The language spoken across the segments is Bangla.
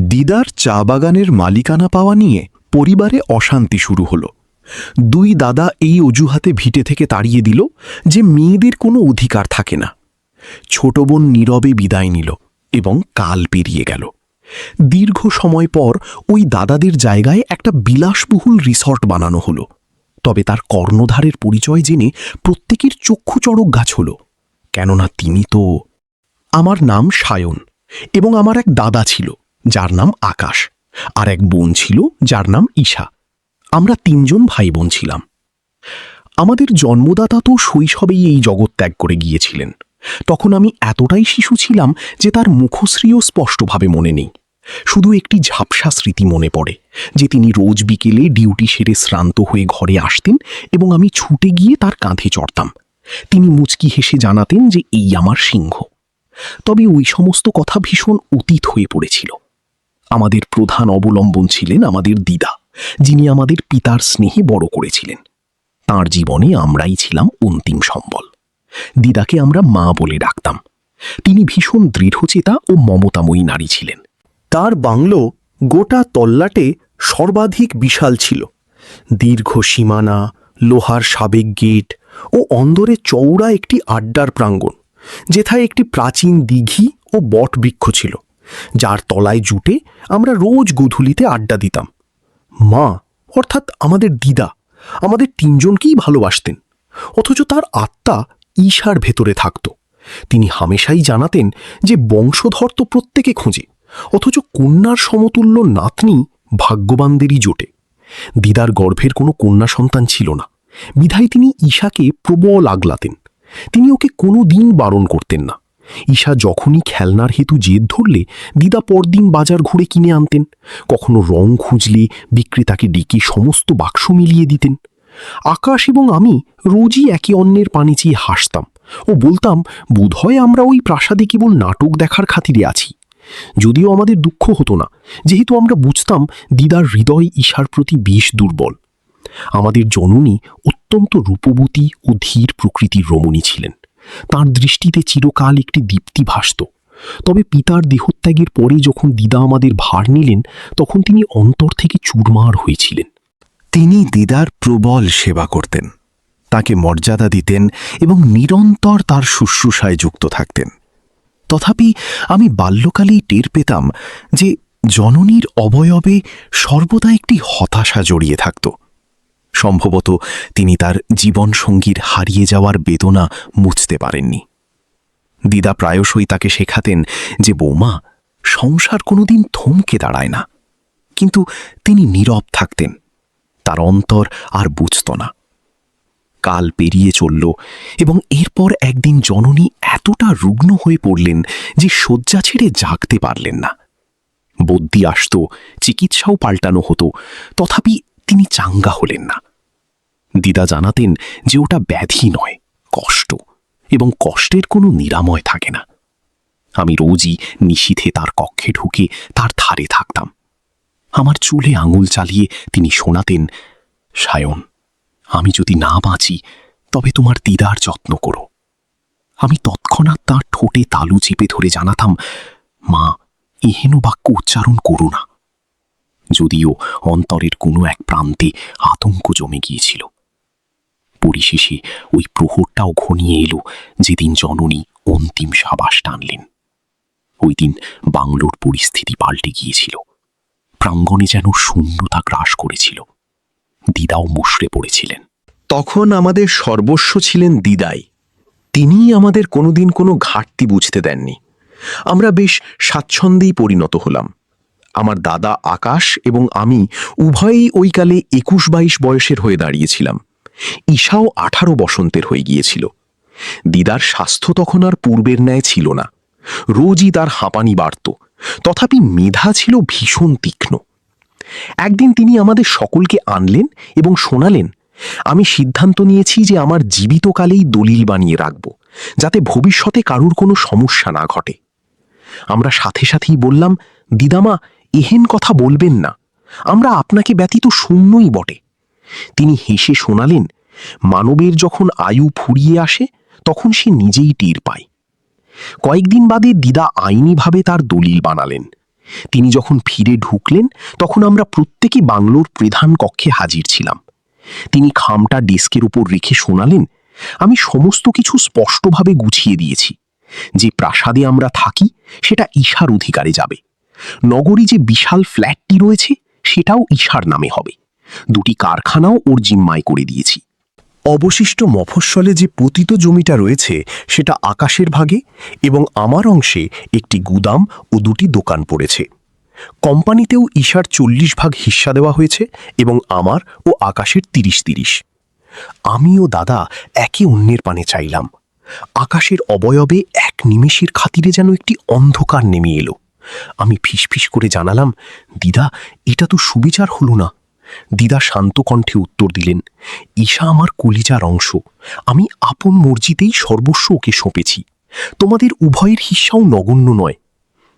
দিদার চা বাগানের মালিকানা পাওয়া নিয়ে পরিবারে অশান্তি শুরু হলো। দুই দাদা এই অজুহাতে ভিটে থেকে তাড়িয়ে দিল যে মেয়েদের কোনো অধিকার থাকে না। ছোট বোন নীরবে বিদায় নিল এবং কাল পেরিয়ে গেল। দীর্ঘ সময় পর ওই দাদাদের জায়গায় একটা বিলাসবহুল রিসর্ট বানানো হলো। তবে তার কর্ণধারের পরিচয় জেনে প্রত্যেকের চক্ষু চড়ক গাছ হল, কেননা তিনি তো... আমার নাম সায়ন এবং আমার এক দাদা ছিল যার নাম আকাশ, আর এক বোন ছিল যার নাম ঈশা। আমরা তিনজন ভাই বোন ছিলাম। আমাদের জন্মদাতা তো শৈশবেই এই জগৎ ত্যাগ করে গিয়েছিলেন। তখন আমি এতটাই শিশু ছিলাম যে তার মুখশ্রীও স্পষ্টভাবে মনে নেই। শুধু একটি ঝাপসা স্মৃতি মনে পড়ে যে তিনি রোজ বিকেলে ডিউটি সেরে শ্রান্ত হয়ে ঘরে আসতেন এবং আমি ছুটে গিয়ে তার কাঁধে চড়তাম। তিনি মুচকি হেসে জানাতেন যে এই আমার সিংহ। তবে ওই সমস্ত কথা ভীষণ অতীত হয়ে পড়েছিল। আমাদের প্রধান অবলম্বন ছিলেন আমাদের দিদা, যিনি আমাদের পিতার স্নেহে বড় করেছিলেন। তাঁর জীবনে আমরাই ছিলাম অন্তিম সম্বল। দিদাকে আমরা মা বলে ডাকতাম। তিনি ভীষণ দৃঢ়চেতা ও মমতাময়ী নারী ছিলেন। তার বাংলো গোটা তল্লাটে সর্বাধিক বিশাল ছিল। দীর্ঘ সীমানা, লোহার সাবেক গেট ও অন্দরে চওড়া একটি আড্ডার প্রাঙ্গণ, যেথায় একটি প্রাচীন দিঘি ও বটবৃক্ষ ছিল, যার তলায় জুটে আমরা রোজ গোধূলিতে আড্ডা দিতাম। মা অর্থাৎ আমাদের দিদা আমাদের তিনজনকেই ভালোবাসতেন, অথচ তার আত্মা ঈশার ভেতরে থাকত। তিনি হামেশাই জানাতেন যে বংশধর তো প্রত্যেকে খোঁজে, অথচ কন্যার সমতুল্য নাতনি ভাগ্যবানদেরই জোটে। দিদার গর্ভের কোনো কন্যা সন্তান ছিল না, বিধায় তিনি ঈশাকে প্রবল আগলাতেন। তিনি ওকে কোনো দিন বারণ করতেন না। ঈশা যখনই খেলনার হেতু জেদ ধরলে দিদা পরদিন বাজার ঘুরে কিনে আনতেন। কখনো রং খুঁজলে বিক্রেতাকে ডেকে সমস্ত বাক্স মিলিয়ে দিতেন। আকাশ এবং আমি রোজই একে অন্যের পানে চেয়ে হাসতাম ও বলতাম, বোধহয় আমরা ওই প্রাসাদে কেবল নাটক দেখার খাতিরে আছি। যদিও আমাদের দুঃখ হতো না, যেহেতু আমরা বুঝতাম দিদার হৃদয় ঈশার প্রতি বেশ দুর্বল। আমাদের জননী অত্যন্ত রূপবতী ও ধীর প্রকৃতির রমণী ছিলেন। তাঁর দৃষ্টিতে চিরকাল একটি দীপ্তি ভাসত। তবে পিতার দেহত্যাগের পরে যখন দিদা আমাদের ভার নিলেন, তখন তিনি অন্তর থেকে চুরমার হয়েছিলেন। তিনি দিদার প্রবল সেবা করতেন, তাকে মর্যাদা দিতেন এবং নিরন্তর তার শুশ্রূষায় যুক্ত থাকতেন। তথাপি আমি বাল্যকালেই টের পেতাম যে জননীর অবয়বে সর্বদা একটি হতাশা জড়িয়ে থাকত। সম্ভবত তিনি তার জীবনসঙ্গীর হারিয়ে যাওয়ার বেদনা মুছতে পারেননি। দিদা প্রায়শই তাকে শেখাতেন যে বৌমা, সংসার কোনোদিন থমকে দাঁড়ায় না। কিন্তু তিনি নীরব থাকতেন, তার অন্তর আর বুঝত না। কাল পেরিয়ে চলল এবং এরপর একদিন জননী এতটা রুগ্ন হয়ে পড়লেন যে শয্যা ছেড়ে জাগতে পারলেন না। বদ্যি আসত, চিকিৎসাও পাল্টানো হতো, তথাপি তিনি চাঙ্গা হলেন না। দিদা জানাতেন যে ওটা ব্যাধি নয়, কষ্ট, এবং কষ্টের কোনো নিরাময় থাকে না। আমি রোজই নিশীথে তার কক্ষে ঢুকে তার ধারে থাকতাম। আমার চুলে আঙুল চালিয়ে তিনি শোনাতেন, সায়ন, আমি যদি না বাঁচি তবে তোমার দিদার যত্ন করো। আমি তৎক্ষণাৎ তাঁর ঠোঁটে তালু চেপে ধরে জানাতাম, মা, এহেন বাক্য উচ্চারণ করো না। যদিও অন্তরের কোনো এক প্রান্তে আতঙ্ক জমে গিয়েছিল। পরিশেষে ওই প্রহরটাও ঘনিয়ে এলো যেদিন জননী অন্তিম সাবাস টানলেন। ওই দিন বাংলোর পরিস্থিতি পাল্টে গিয়েছিল। প্রাঙ্গণে যেন শূন্যতা গ্রাস করেছিল। দিদাও মুষড়ে পড়েছিলেন। তখন আমাদের সর্বস্ব ছিলেন দিদাই। তিনিই আমাদের কোনোদিন কোনো ঘাটতি বুঝতে দেননি। আমরা বেশ স্বাচ্ছন্দ্যেই পরিণত হলাম। আমার দাদা আকাশ এবং আমি উভয়েই ওই কালে 21-22 বয়সের হয়ে দাঁড়িয়েছিলাম। ঈশাও 18 বসন্তের হয়ে গিয়েছিল। দিদার স্বাস্থ্য তখন আর পূর্বের ন্যায় ছিল না। রোজই তার হাঁপানি বাড়ত, তথাপি মেধা ছিল ভীষণ তীক্ষ্ণ। একদিন তিনি আমাদের সকলকে আনলেন এবং শোনালেন, আমি সিদ্ধান্ত নিয়েছি যে আমার জীবিতকালেই দলিল বানিয়ে রাখব, যাতে ভবিষ্যতে কারুর কোনো সমস্যা না ঘটে। আমরা সাথে সাথেই বললাম, দিদামা, এহেন কথা বলবেন না, আমরা আপনাকে ব্যতীত শূন্যই বটে। তিনি হেসে শোনালেন, মানবের যখন আয়ু ফুরিয়ে আসে তখন সে নিজেই টের পায়। কয়েকদিন বাদে দিদা আইনিভাবে তার দলিল বানালেন তিনি যখন ফিরে ঢুকলেন তখন আমরা প্রত্যেকেই বাংলোর প্রধান কক্ষে হাজির ছিলাম। তিনি খামটা ডেস্কের উপর রেখে শোনালেন, আমি সমস্ত কিছু স্পষ্টভাবে গুছিয়ে দিয়েছি। যে প্রাসাদে আমরা থাকি সেটা ঈশার অধিকারে যাবে। নগরী যে বিশাল ফ্ল্যাটটি রয়েছে সেটাও ঈশার নামে হবে। 2টি কারখানাও ওর জিম্মায় করে দিয়েছি। অবশিষ্ট মফস্বলে যে পতিত জমিটা রয়েছে সেটা আকাশের ভাগে এবং আমার অংশে একটি গুদাম ও 2টি দোকান পড়েছে। কোম্পানিতেও ঈশার 40 ভাগ হিস্সা দেওয়া হয়েছে এবং আমার ও আকাশের 30-30। আমি ও দাদা একে অন্যের পানে চাইলাম। আকাশের অবয়বে এক নিমেষের খাতিরে যেন একটি অন্ধকার নেমে এলো। আমি ফিসফিস করে জানালাম, দিদা, এটা তো সুবিচার হলো না। দিদা শান্ত কণ্ঠে উত্তর দিলেন, ঈশা আমার কলিজার অংশ। আমি আপন মর্জিতেই সর্বস্ব ওকে সঁপেছি। তোমাদের উভয়ের হিস্সাও নগণ্য নয়।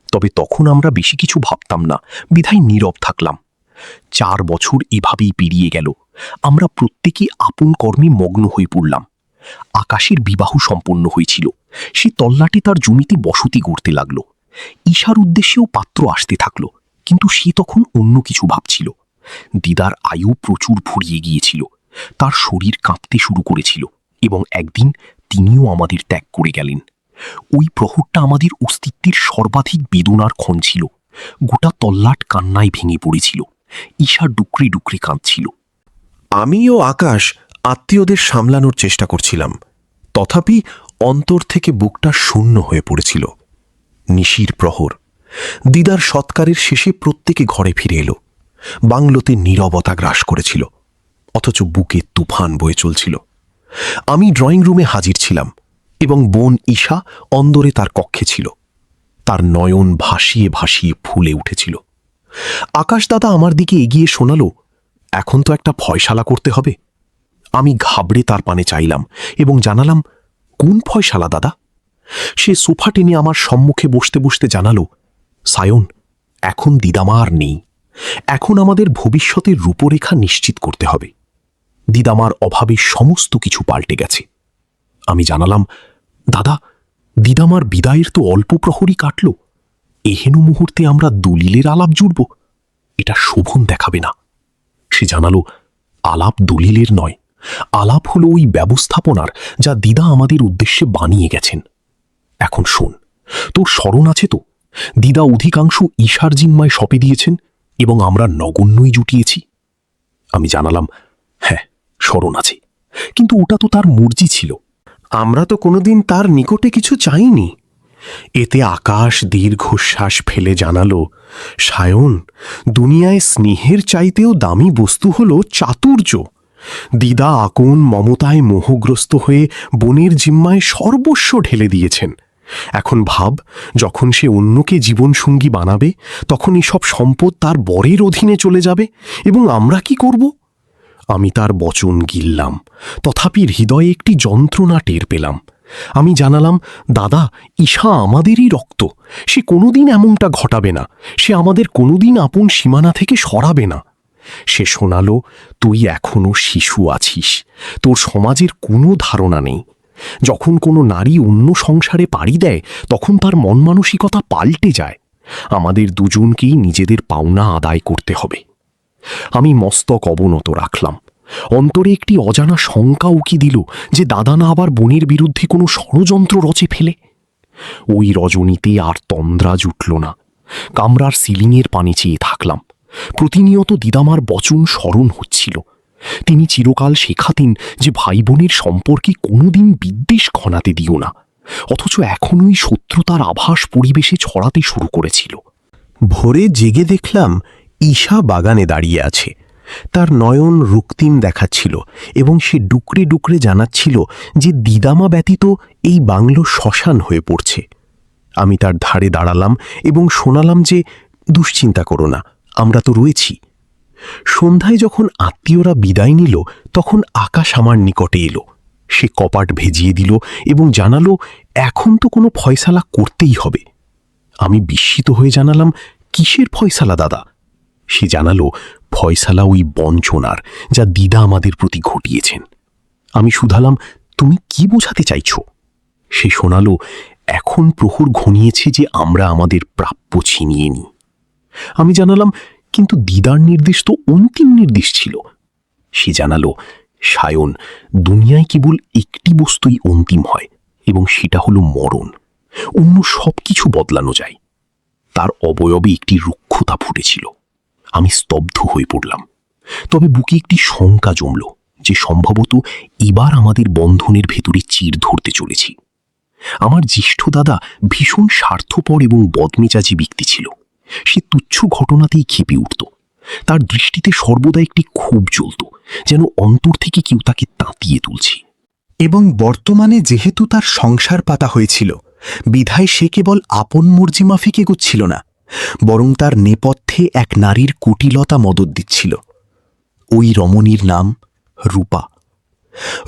তবে তখন আমরা বেশি কিছু ভাবতাম না, বিধায় নীরব থাকলাম। 4 বছর এভাবেই পেরিয়ে গেল। আমরা প্রত্যেকেই আপন কর্মে মগ্ন হয়ে পড়লাম। আকাশের বিবাহ সম্পন্ন হয়েছিল। সে তল্লাটে তার জমিতে বসতি গড়তে লাগল। ঈশার উদ্দেশ্যেও পাত্র আসতে থাকল, কিন্তু সে তখন অন্য কিছু ভাবছিল। দিদার আয়ু প্রচুর ফুরিয়ে গিয়েছিল। তার শরীর কাঁপতে শুরু করেছিল এবং একদিন তিনিও আমাদের ত্যাগ করে গেলেন। ওই প্রহরটা আমাদের অস্তিত্বের সর্বাধিক বেদনার ক্ষণ ছিল। গোটা তল্লাট কান্নায় ভেঙে পড়েছিল। ঈশা ডুকরে ডুকরে কাঁদছিল। আমি ও আকাশ আত্মীয়দের সামলানোর চেষ্টা করছিলাম, তথাপি অন্তর থেকে বুকটা শূন্য হয়ে পড়েছিল। নিশির প্রহর। দিদার সৎকারের শেষে প্রত্যেকে ঘরে ফিরে এলো। বাংলোতে নীরবতা গ্রাস করেছিল, অথচ বুকে তুফান বয়ে চলছিল। আমি ড্রয়িং রুমে হাজির ছিলাম এবং বোন ঈশা অন্দরে তার কক্ষে ছিল। তার নয়ন ভাসিয়ে ভাসিয়ে ফুলে উঠেছিল। আকাশ দাদা আমার দিকে এগিয়ে শোনালো, এখন তো একটা ফয়সালা করতে হবে। আমি ঘাবড়ে তার পানে চাইলাম এবং জানালাম, কোন ফয়সালা দাদা? সে সোফা টেনে আমার সম্মুখে বসতে বসতে জানালো, সায়ন, এখন দিদামা আর নেই। এখন আমাদের ভবিষ্যতের রূপরেখা নিশ্চিত করতে হবে। দিদামার অভাবে সমস্ত কিছু পাল্টে গেছে। আমি জানালাম, দাদা, দিদামার বিদায়ের তো অল্প প্রহরই কাটল। এহেন মুহূর্তে আমরা দলিলের আলাপ জুড়ব, এটা শোভন দেখাবে না। সে জানালো, আলাপ দলিলের নয়, আলাপ হলো ওই ব্যবস্থাপনার যা দিদা আমাদের উদ্দেশ্যে বানিয়ে গেছেন। এখন শোন, তোর স্মরণ আছে তো, দিদা অধিকাংশ ঈশার জিম্মায় সঁপে দিয়েছেন এবং আমরা নগণ্যই জুটিয়েছি। আমি জানালাম, হ্যাঁ, স্মরণ আছে, কিন্তু ওটা তো তার মর্জি ছিল। আমরা তো কোনোদিন তার নিকটে কিছু চাইনি। এতে আকাশ দীর্ঘশ্বাস ফেলে জানালো, সায়ন, দুনিয়ায় স্নেহের চাইতেও দামি বস্তু হল চাতুর্য। দিদা আকন মমতায় মোহগ্রস্ত হয়ে বোনের জিম্মায় সর্বস্ব ঢেলে দিয়েছেন। এখন ভাব, যখন সে অন্যকে জীবনসঙ্গী বানাবে তখন এসব সম্পদ তার বরের অধীনে চলে যাবে এবং আমরা কি করব? আমি তার বচন গিললাম, তথাপি হৃদয়ে একটি যন্ত্রণা টের পেলাম। আমি জানালাম, দাদা, ঈশা আমাদেরই রক্ত। সে কোনোদিন এমনটা ঘটাবে না। সে আমাদের কোনোদিন আপন সীমানা থেকে সরাবে না। সে শোনালো, তুই এখনো শিশু আছিস, তোর সমাজের কোনো ধারণা নেই। যখন কোনো নারী অন্য সংসারে পাড়ি দেয় তখন তার মন মানসিকতা পাল্টে যায়। আমাদের দুজনকেই নিজেদের পাওনা আদায় করতে হবে। আমি মস্তক অবনত রাখলাম। অন্তরে একটি অজানা শঙ্কা উকি দিল যে দাদা না আবার বোনের বিরুদ্ধে কোনো ষড়যন্ত্র রচে ফেলে। ওই রজনীতে আর তন্দ্রা জুটল না। কামরার সিলিংয়ের পানে চেয়ে থাকলাম। প্রতিনিয়ত দিদামার বচন স্মরণ হচ্ছিল। তিনি চিরকাল শেখাতেন যে ভাই বোনের সম্পর্কে কোনোদিন বিদ্বেষ ঘনাতে দিও না, অথচ এখনই শত্রুতার আভাস পরিবেশে ছড়াতে শুরু করেছিল। ভোরে জেগে দেখলাম ঈশা বাগানে দাঁড়িয়ে আছে। তার নয়ন রক্তিম দেখাচ্ছিল এবং সে ডুকরে ডুকরে জানাচ্ছিল যে দিদামা ব্যতীত এই বাংলো শ্মশান হয়ে পড়ছে। আমি তার ধারে দাঁড়ালাম এবং শোনালাম যে, দুশ্চিন্তা করো না, আমরা তো রয়েছি। সন্ধ্যায় যখন আত্মীয়রা বিদায় নিল তখন আকাশ আমার নিকটে এলো। সে কপাট ভেজিয়ে দিল এবং জানালো, এখন তো কোনো ফয়সালা করতেই হবে। আমি বিস্মিত হয়ে জানালাম, কিসের ফয়সালা দাদা? সে জানালো, ফয়সালা ওই বঞ্চনার যা দিদা আমাদের প্রতি ঘটিয়েছেন। আমি শুধালাম, তুমি কি বোঝাতে চাইছ? সে শোনালো, এখন প্রহর ঘনিয়েছে যে আমরা আমাদের প্রাপ্য ছিনিয়ে নিই। আমি জানালাম, কিন্তু দিদার নির্দেশ তো অন্তিম নির্দেশ ছিল। সে জানালো, সায়ন, দুনিয়ায় কেবল একটি বস্তুই অন্তিম হয়, এবং সেটা হলো মরণ। অন্য সবকিছু বদলানো যায়। তার অবয়বে একটি রুক্ষতা ফুটেছিল। আমি স্তব্ধ হয়ে পড়লাম। তবে বুকে একটি শঙ্কা জমল যে সম্ভবত এবার আমাদের বন্ধনের ভেতরে চির ধরতে চলেছি। আমার জ্যেষ্ঠ দাদা ভীষণ স্বার্থপর এবং বদমেজাজি ব্যক্তি ছিল। সে তুচ্ছ ঘটনাতেই ক্ষেপে উঠত। তার দৃষ্টিতে সর্বদা একটি ক্ষোভ জ্বলত, যেন অন্তর থেকে কেউ তাকে তাতিয়ে তুলছে। এবং বর্তমানে যেহেতু তার সংসার পাতা হয়েছিল, বিধায় সে কেবল আপন মর্জি মাফিক এগোচ্ছিল না, বরং তার নেপথ্যে এক নারীর কুটিলতা মদত দিচ্ছিল। ওই রমণীর নাম রূপা।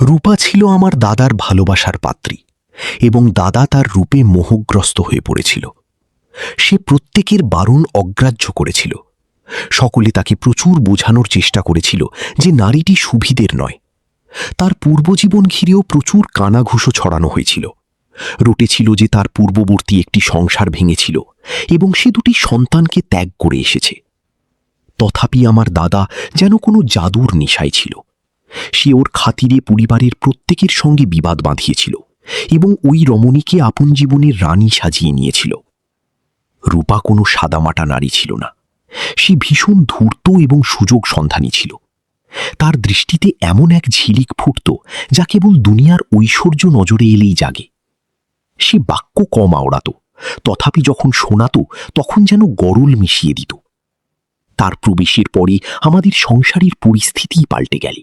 রূপা ছিল আমার দাদার ভালোবাসার পাত্রী, এবং দাদা তার রূপে মোহগ্রস্ত হয়ে পড়েছিল। সে প্রত্যেকের বারণ অগ্রাহ্য করেছিল। সকলে তাকে প্রচুর বোঝানোর চেষ্টা করেছিল যে নারীটি সুবিধের নয়। তার পূর্বজীবন ঘিরেও প্রচুর কানাঘুষো ছড়ানো হয়েছিল। রটেছিল যে তার পূর্ববর্তী একটি সংসার ভেঙেছিল এবং সে দুটি সন্তানকে ত্যাগ করে এসেছে। তথাপি আমার দাদা যেন কোনো জাদুর নেশায় ছিল। সে ওর খাতিরে পরিবারের প্রত্যেকের সঙ্গে বিবাদ বাঁধিয়েছিল এবং ওই রমণীকে আপন জীবনের রানী সাজিয়ে নিয়েছিল। রূপা কোনো সাদামাটা নারী ছিল না। সে ভীষণ ধূর্ত এবং সুযোগ সন্ধানী ছিল। তার দৃষ্টিতে এমন এক ঝিলিক ফুটত যা কেবল দুনিয়ার ঐশ্বর্য নজরে এলেই জাগে। সে বাক্য কম আওড়াত, তথাপি যখন শোনাত তখন যেন গরল মিশিয়ে দিত। তার প্রবেশের পরে আমাদের সংসারের পরিস্থিতিই পাল্টে গেল।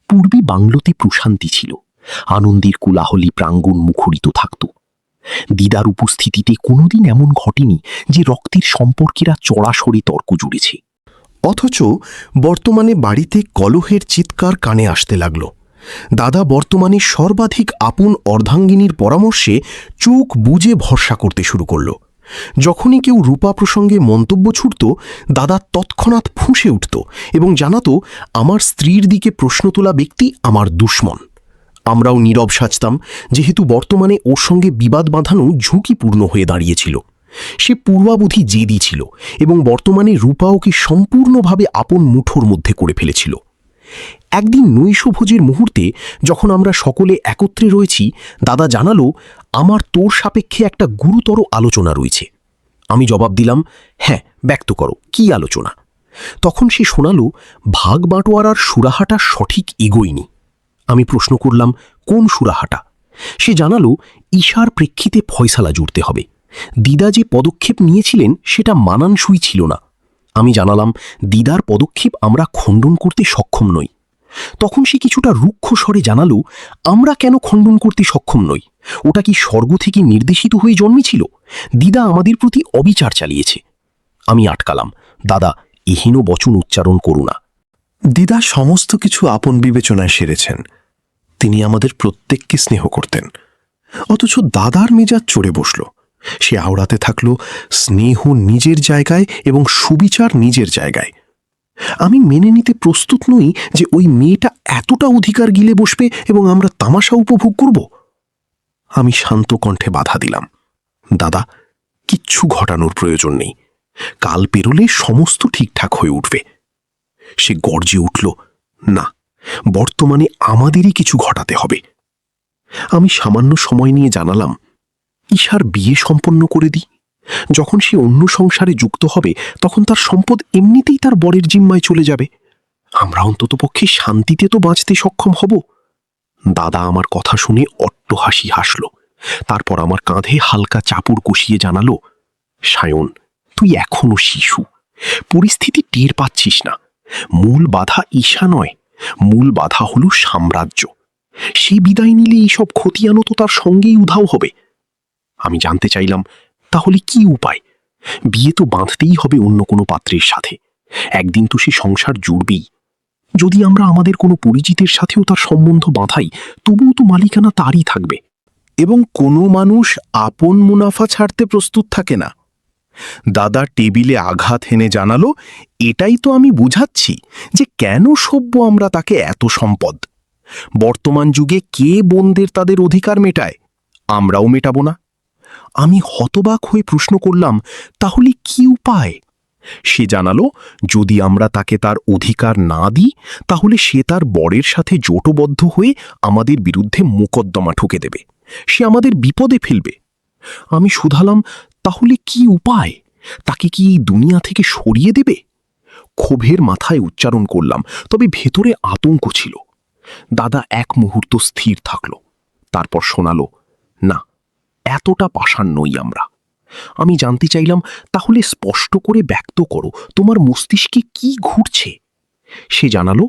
পূর্বে বাংলোতে প্রশান্তি ছিল। আনন্দের কোলাহলী প্রাঙ্গণ মুখরিত থাকত। দিদার উপস্থিতিতে কোনোদিন এমন ঘটেনি যে রক্তের সম্পর্কেরা চড়াসড়ি তর্ক জুড়েছে। অথচ বর্তমানে বাড়িতে কলহের চিৎকার কানে আসতে লাগল। দাদা বর্তমানে সর্বাধিক আপন অর্ধাঙ্গিনীর পরামর্শে চোখ বুজে ভরসা করতে শুরু করল। যখনই কেউ রূপা প্রসঙ্গে মন্তব্য ছুটত, দাদা তৎক্ষণাৎ ফুঁসে উঠত এবং জানাত আমার স্ত্রীর দিকে প্রশ্ন তোলা ব্যক্তি আমার দুশ্মন। আমরাও নীরব সাজতাম, যেহেতু বর্তমানে ওর সঙ্গে বিবাদ বাঁধানো ঝুঁকিপূর্ণ হয়ে দাঁড়িয়েছিল। সে পূর্বাবধি জেদি ছিল এবং বর্তমানে রূপা ওকে সম্পূর্ণভাবে আপন মুঠোর মধ্যে করে ফেলেছিল। একদিন নৈশভোজের মুহূর্তে যখন আমরা সকলে একত্রে রয়েছি, দাদা জানালো আমার তোর সাপেক্ষে একটা গুরুতর আলোচনা রয়েছে। আমি জবাব দিলাম, হ্যাঁ, ব্যক্ত করো, কি আলোচনা? তখন সে শোনালো ভাগ বাঁটোয়ারার সুরাহাটা সঠিক এগোয়নি। আমি প্রশ্ন করলাম, কোন সুরাহাটা? সে জানালো ঈশার প্রেক্ষিতে ফয়সালা জুড়তে হবে। দিদা যে পদক্ষেপ নিয়েছিলেন সেটা মানানসই ছিল না। আমি জানালাম দিদার পদক্ষেপ আমরা খণ্ডন করতে সক্ষম নই। তখন সে কিছুটা রুক্ষ স্বরে জানালো, আমরা কেন খণ্ডন করতে সক্ষম নই? ওটা কি স্বর্গ থেকে নির্দেশিত হয়ে জন্মেছিল? দিদা আমাদের প্রতি অবিচার চালিয়েছে। আমি আটকালাম, দাদা, এহীন বচন উচ্চারণ করু না। দিদা সমস্ত কিছু আপন বিবেচনায় সেরেছেন। তিনি আমাদের প্রত্যেককে স্নেহ করতেন। অথচ দাদার মেজাজ চড়ে বসল। সে আওড়াতে থাকল স্নেহ নিজের জায়গায় এবং সুবিচার নিজের জায়গায়। আমি মেনে নিতে প্রস্তুত নই যে ওই মেয়েটা এতটা অধিকার গিলে বসবে এবং আমরা তামাশা উপভোগ করব। আমি শান্ত কণ্ঠে বাধা দিলাম, দাদা, কিচ্ছু ঘটানোর প্রয়োজন নেই। কাল পেরোলে সমস্ত ঠিকঠাক হয়ে উঠবে। সে গর্জে উঠল, না, বর্তমানে আমাদেরই কিছু ঘটাতে হবে। আমি সামান্য সময় নিয়ে জানালাম, ঈশার বিয়ে সম্পন্ন করে দিই। যখন সে অন্য সংসারে যুক্ত হবে তখন তার সম্পদ এমনিতেই তার বরের জিম্মায় চলে যাবে। আমরা অন্ততপক্ষে শান্তিতে তো বাঁচতে সক্ষম হব। দাদা আমার কথা শুনে অট্টহাসি হাসল। তারপর আমার কাঁধে হালকা চাপড় কষিয়ে জানালো, সায়ন, তুই এখনো শিশু, পরিস্থিতি টের পাচ্ছিস না। মূল বাধা ঈশা নয়, মূল বাধা হলো সাম্রাজ্য। সে বিদায় নিলে এইসব খতিয়ানও তো তার সঙ্গেই উধাও হবে। আমি জানতে চাইলাম, তাহলে কি উপায়? বিয়ে তো বাঁধতেই হবে অন্য কোনো পাত্রের সাথে। একদিন তো সে সংসার জুড়বেই। যদি আমরা আমাদের কোনো পরিচিতের সাথেও তার সম্বন্ধ বাঁধাই, তবুও তো মালিকানা তারই থাকবে। এবং কোনো মানুষ আপন মুনাফা ছাড়তে প্রস্তুত থাকে না। দাদা টেবিলে আঘাত হেনে জানালো, এটাই তো আমি বুঝাচ্ছি যে কেন সভ্য আমরা তাকে এত সম্পদ। বর্তমান যুগে কে বোনদের তাদের অধিকার মেটায়? আমরাও মেটাবো না। আমি হতবাক হয়ে প্রশ্ন করলাম, তাহলে কি উপায়? সে জানালো যদি আমরা তাকে তার অধিকার না দিই তাহলে সে তার বরের সাথে জোটবদ্ধ হয়ে আমাদের বিরুদ্ধে মোকদ্দমা ঠুকে দেবে, সে আমাদের বিপদে ফেলবে। আমি শুধালাম, তাহলে কি উপায়? তাকে কি এই দুনিয়া থেকে সরিয়ে দেবে? ক্ষোভের মাথায় উচ্চারণ করলাম, তবে ভেতরে আতঙ্ক ছিল। দাদা এক মুহূর্ত স্থির থাকল, তারপর শোনালো, না, এতটা পাষাণ নই আমরা। আমি জানতে চাইলাম, তাহলে স্পষ্ট করে ব্যক্ত করো তোমার মস্তিষ্কে কি ঘুরছে। সে জানালো,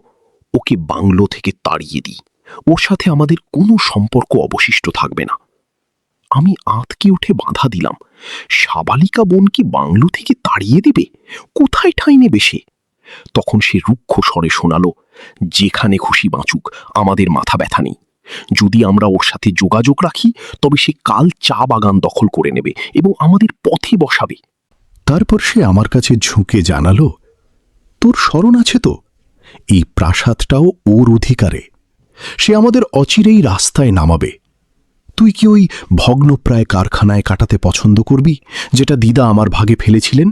ওকে বাংলো থেকে তাড়িয়ে দিই, ওর সাথে আমাদের কোনো সম্পর্ক অবশিষ্ট থাকবে না। আমি আঁতকে উঠে বাধা দিলাম, সাবালিকা বোনকে বাংলো থেকে তাড়িয়ে দেবে? কোথায় ঠাঁই নেবে সে? তখন সে রুক্ষ স্বরে শোনালো, যেখানে খুশি বাঁচুক, আমাদের মাথা ব্যথা নেই। যদি আমরা ওর সাথে যোগাযোগ রাখি তবে সে কাল চা বাগান দখল করে নেবে এবং আমাদের পথে বসাবে। তারপর সে আমার কাছে ঝুঁকে জানালো, তোর স্মরণ আছে তো, এই প্রাসাদটাও ওর অধিকারে। সে আমাদের অচিরেই রাস্তায় নামাবে। তুই কি ওই ভগ্নপ্রায় কারখানায় কাটাতে পছন্দ করবি, যেটা দিদা আমার ভাগে ফেলেছিলেন,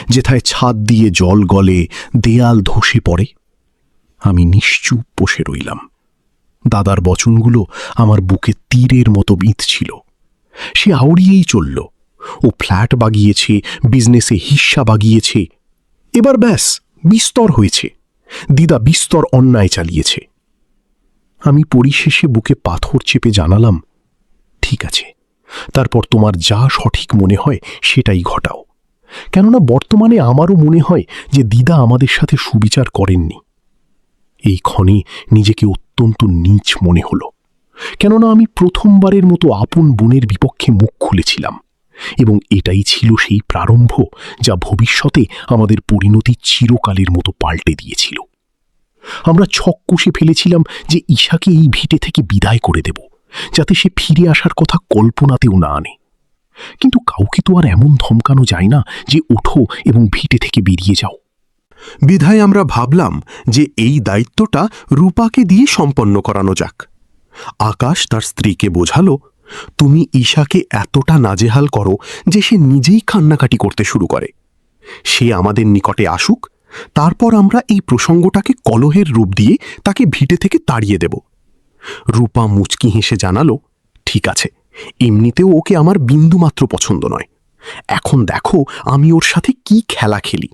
যেথায় ছাদ দিয়ে জল গলে, দেয়াল ধসে পড়ে? আমি নিশ্চুপ বসে রইলাম। দাদার বচনগুলো আমার বুকে তীরের মতো বিঁধছিল। সে আউড়িয়েই চলল। ও ফ্ল্যাট বাগিয়েছে, বিজনেসে হিস্সা বাগিয়েছে। এবার ব্যাস বিস্তর হয়েছে। দিদা বিস্তর অন্যায় চালিয়েছে। আমি পরিশেষে বুকে পাথর চেপে জানালাম, ঠিক আছে, তারপর তোমার যা সঠিক মনে হয় সেটাই ঘটাও। কেননা বর্তমানে আমারও মনে হয় যে দিদা আমাদের সাথে সুবিচার করেননি। এই ক্ষণে নিজেকে অত্যন্ত নীচ মনে হল, কেননা আমি প্রথমবারের মতো আপন বোনের বিপক্ষে মুখ খুলেছিলাম, এবং এটাই ছিল সেই প্রারম্ভ যা ভবিষ্যতে আমাদের পরিণতি চিরকালের মতো পাল্টে দিয়েছিল। আমরা ছক কষে ফেলেছিলাম যে ঈশাকে এই ভিটে থেকে বিদায় করে দেব, যাতে সে ফিরে আসার কথা কল্পনাতেও না আনে। কিন্তু কাউকে তো আর এমন ধমকানো যায় না যে ওঠো এবং ভিটে থেকে বেরিয়ে যাও। বিধায় আমরা ভাবলাম যে এই দায়িত্বটা রূপাকে দিয়ে সম্পন্ন করানো যাক। আকাশ তার স্ত্রীকে বোঝালো, তুমি ঈশাকে এতটা নাজেহাল করো যে সে নিজেই কান্নাকাটি করতে শুরু করে। সে আমাদের নিকটে আসুক, তারপর আমরা এই প্রসঙ্গটাকে কলহের রূপ দিয়ে তাকে ভিটে থেকে তাড়িয়ে দেব। রূপা মুচকি হেসে জানালো, ঠিক আছে, এমনিতেও ওকে আমার বিন্দুমাত্র পছন্দ নয়। এখন দেখো আমি ওর সাথে কি খেলা খেলি।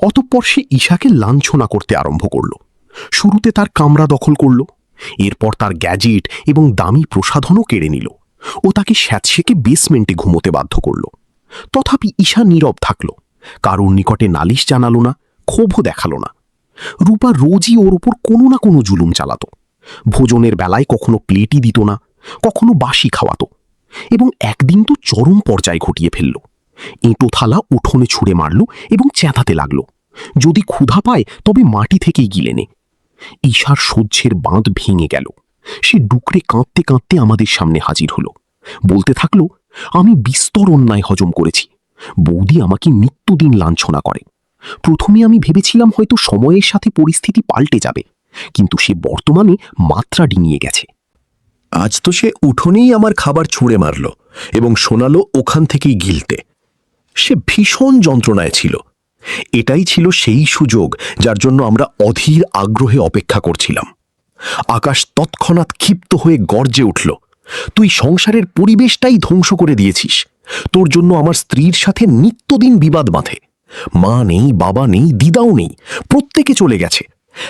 অতঃপর সে ঈশাকে লাঞ্ছনা করতে আরম্ভ করল। শুরুতে তার কামরা দখল করল, এরপর তার গ্যাজেট এবং দামি প্রসাধনও কেড়ে নিল। ও তাকে স্যাঁতসেঁকে বেসমেন্টে ঘুমোতে বাধ্য করল। তথাপি ঈশা নীরব থাকল, কারোর নিকটে নালিশ জানালো না, ক্ষোভও দেখালো না। রূপা রোজই ওর ওপর কোনো না কোনো জুলুম চালাত। ভোজনের বেলায় কখনো প্লেটই দিত না, কখনো বাসি খাওয়াত, এবং একদিন তো চরম পর্যায়ে ঘটিয়ে ফেলল। এঁটো থালা উঠোনে ছুঁড়ে মারল এবং চেঁচাতে লাগল, যদি ক্ষুধা পায় তবে মাটি থেকেই গিলে নে। ঈশার সহ্যের বাঁধ ভেঙে গেল। সে ডুকরে কাঁদতে কাঁদতে আমাদের সামনে হাজির হলো, বলতে থাকল, আমি বিস্তর অন্যায় হজম করেছি। বৌদি আমাকে নিত্যদিন লাঞ্ছনা করে। প্রথমে আমি ভেবেছিলাম হয়তো সময়ের সাথে পরিস্থিতি পাল্টে যাবে, কিন্তু সে বর্তমানে মাত্রা ডিঙিয়ে গেছে। আজ তো সে উঠোনেই আমার খাবার ছুঁড়ে মারল এবং শোনালো ওখান থেকেই গিলতে। সে ভীষণ যন্ত্রণায় ছিল। এটাই ছিল সেই সুযোগ যার জন্য আমরা অধীর আগ্রহে অপেক্ষা করছিলাম। আকাশ তৎক্ষণাৎ ক্ষিপ্ত হয়ে গর্জে উঠল, তুই সংসারের পরিবেশটাই ধ্বংস করে দিয়েছিস। তোর জন্য আমার স্ত্রীর সাথে নিত্যদিন বিবাদ বাঁধে। মা নেই, বাবা নেই, দিদাও নেই, প্রত্যেকে চলে গেছে।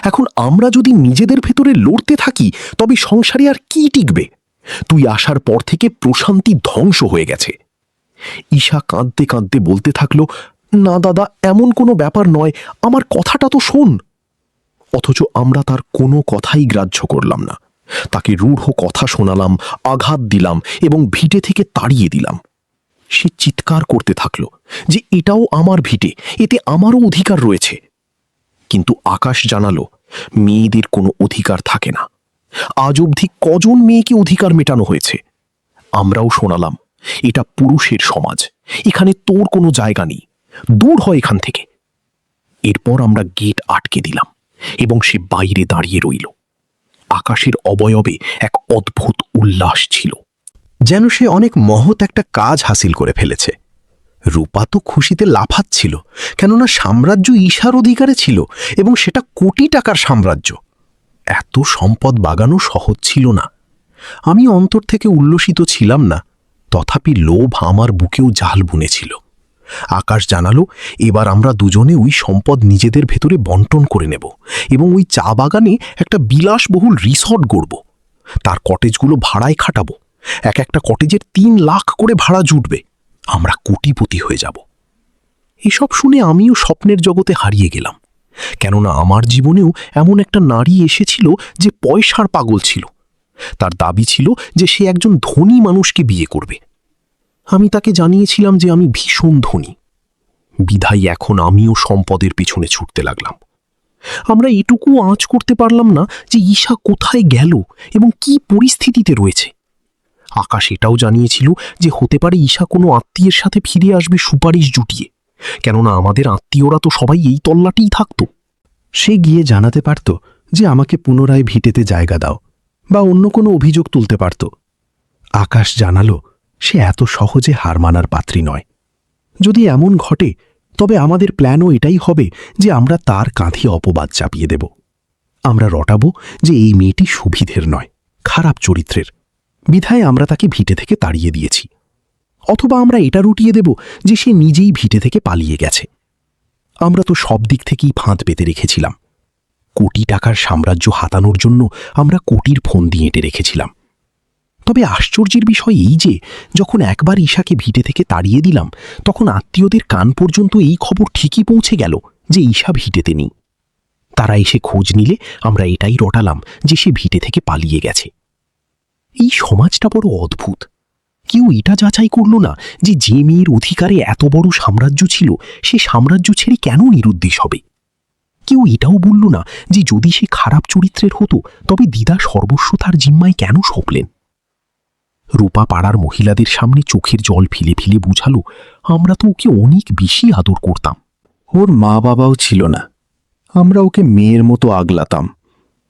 এখন আমরা যদি নিজেদের ভেতরে লড়তে থাকি তবে সংসারে আর কি টিকবে? তুই আসার পর থেকে প্রশান্তি ধ্বংস হয়ে গেছে। ঈশা কাঁদতে কাঁদতে বলতে থাকল, না দাদা, এমন কোনো ব্যাপার নয়, আমার কথাটা তো শোন। অথচ আমরা তার কোনো কথাই গ্রাহ্য করলাম না। তাকে রূঢ় কথা শোনালাম, আঘাত দিলাম এবং ভিটে থেকে তাড়িয়ে দিলাম। সে চিৎকার করতে থাকল যে এটাও আমার ভিটে, এতে আমারও অধিকার রয়েছে। কিন্তু আকাশ জানালো, মেয়েদের কোনো অধিকার থাকে না। আজ অবধি কজন মেয়েকে অধিকার মেটানো হয়েছে? আমরাও শোনালাম, এটা পুরুষের সমাজ, এখানে তোর কোনো জায়গা নেই, দূর হয় এখান থেকে। এরপর আমরা গেট আটকে দিলাম এবং সে বাইরে দাঁড়িয়ে রইল। আকাশের অবয়বে এক অদ্ভুত উল্লাস ছিল, যেন সে অনেক মহৎ একটা কাজ হাসিল করে ফেলেছে। রূপা তো খুশিতে লাফাচ্ছিল, কেননা সাম্রাজ্য ঈশার অধিকারে ছিল এবং সেটা কোটি টাকার সাম্রাজ্য। এত সম্পদ বাগানো সহজ ছিল না। আমি অন্তর থেকে উল্লসিত ছিলাম না, তথাপি লোভ আমার বুকেও জাল বুনেছিল। আকাশ জানালো এবার আমরা দুজনে ওই সম্পদ নিজেদের ভেতরে বন্টন করে নেব এবং ওই চা বাগানে একটা বিলাসবহুল রিসর্ট গড়ব। তার কটেজগুলো ভাড়ায় খাটাবো। এক একটা কটেজের 3 লাখ করে ভাড়া জুটবে। আমরা কোটিপতি হয়ে যাব। এসব শুনে আমিও স্বপ্নের জগতে হারিয়ে গেলাম, কেননা আমার জীবনেও এমন একটা নারী এসেছিল যে পয়সার পাগল ছিল। তার দাবি ছিল যে সে একজন ধনী মানুষকে বিয়ে করবে। আমি তাকে জানিয়েছিলাম যে আমি ভীষণ ধনী। বিধায় এখন আমিও সম্পদের পিছনে ছুটতে লাগলাম। আমরা এটুকু আঁচ করতে পারলাম না যে ঈশা কোথায় গেল এবং কি পরিস্থিতিতে রয়েছে। আকাশ এটাও জানিয়েছিল যে হতে পারে ঈশা কোনো আত্মীয়ের সাথে ফিরে আসবে সুপারিশ জুটিয়ে, কেননা আমাদের আত্মীয়রা তো সবাই এই তল্লাটেই থাকত। সে গিয়ে জানাতে পারত যে আমাকে পুনরায় ভিটেতে জায়গা দাও, বা অন্য কোনো অভিযোগ তুলতে পারত। আকাশ জানালো সে এত সহজে হার মানার পাত্রী নয়। যদি এমন ঘটে তবে আমাদের প্ল্যানও এটাই হবে যে আমরা তার কাঁধে অপবাদ চাপিয়ে দেব। আমরা রটাবো যে এই মেয়েটি সুবিধের নয়, খারাপ চরিত্রের, বিধায় আমরা তাকে ভিটে থেকে তাড়িয়ে দিয়েছি। অথবা আমরা এটা রটিয়ে দেব যে সে নিজেই ভিটে থেকে পালিয়ে গেছে। আমরা তো সব দিক থেকেই ফাঁদ পেতে রেখেছিলাম। কোটি টাকার সাম্রাজ্য হাতানোর জন্য আমরা কোটির ফোন দিয়ে এঁটে রেখেছিলাম। তবে আশ্চর্যের বিষয় এই যে যখন একবার ঈশাকে ভিটে থেকে তাড়িয়ে দিলাম, তখন আত্মীয়দের কান পর্যন্ত এই খবর ঠিকই পৌঁছে গেল যে ঈশা ভিটেতে নেই। তারা এসে খোঁজ নিলে আমরা এটাই রটালাম যে সে ভিটে থেকে পালিয়ে গেছে। এই সমাজটা বড় অদ্ভুত। কেউ এটা যাচাই করল না যে যে মেয়ের অধিকারে এত বড় সাম্রাজ্য ছিল সে সাম্রাজ্য ছেড়ে কেন নিরুদ্দেশ হবে। কেউ এটাও বলল না যে যদি সে খারাপ চরিত্রের হতো তবে দিদা সর্বস্ব তার জিম্মায় কেন সঁপলেন। রূপা পাড়ার মহিলাদের সামনে চোখের জল ফেলে ফেলে বুঝালো আমরা তো ওকে অনেক বেশি আদর করতাম। ওর মা বাবাও ছিল না। আমরা ওকে মেয়ের মতো আগলাতাম,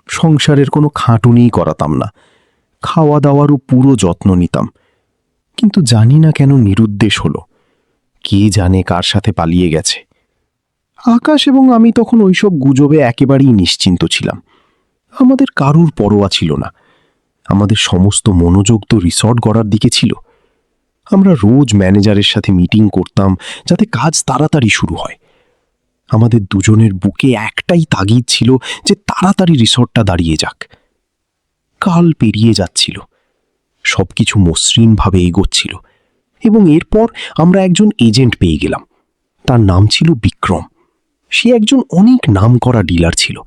সংসারের কোনো খাটুনিই করাতাম না, খাওয়া দাওয়ারও পুরো যত্ন নিতাম। কিন্তু জানি না কেন নিরুদ্দেশ হলো। কে জানে কার সাথে পালিয়ে গেছে। আকাশ এবং আমি তখন ওইসব গুজবে একেবারেই নিশ্চিন্ত ছিলাম। আমাদের কারুর পরোয়া ছিল না। আমাদের সমস্ত মনোযোগ তো রিসর্ট গড়ার দিকে ছিল। আমরা রোজ ম্যানেজারের সাথে মিটিং করতাম যাতে কাজ তাড়াতাড়ি শুরু হয়। আমাদের দুজনের বুকে একটাই তাগিদ ছিল যে তাড়াতাড়ি রিসর্টটা দাঁড়িয়ে যাক। কাল পেরিয়ে যাচ্ছিল, সবকিছু মসৃণভাবে এগোচ্ছিল এবং এরপর আমরা একজন এজেন্ট পেয়ে গেলাম। তার নাম ছিল বিক্রম। সে একজন অনেক নামকরা ডিলার ছিল।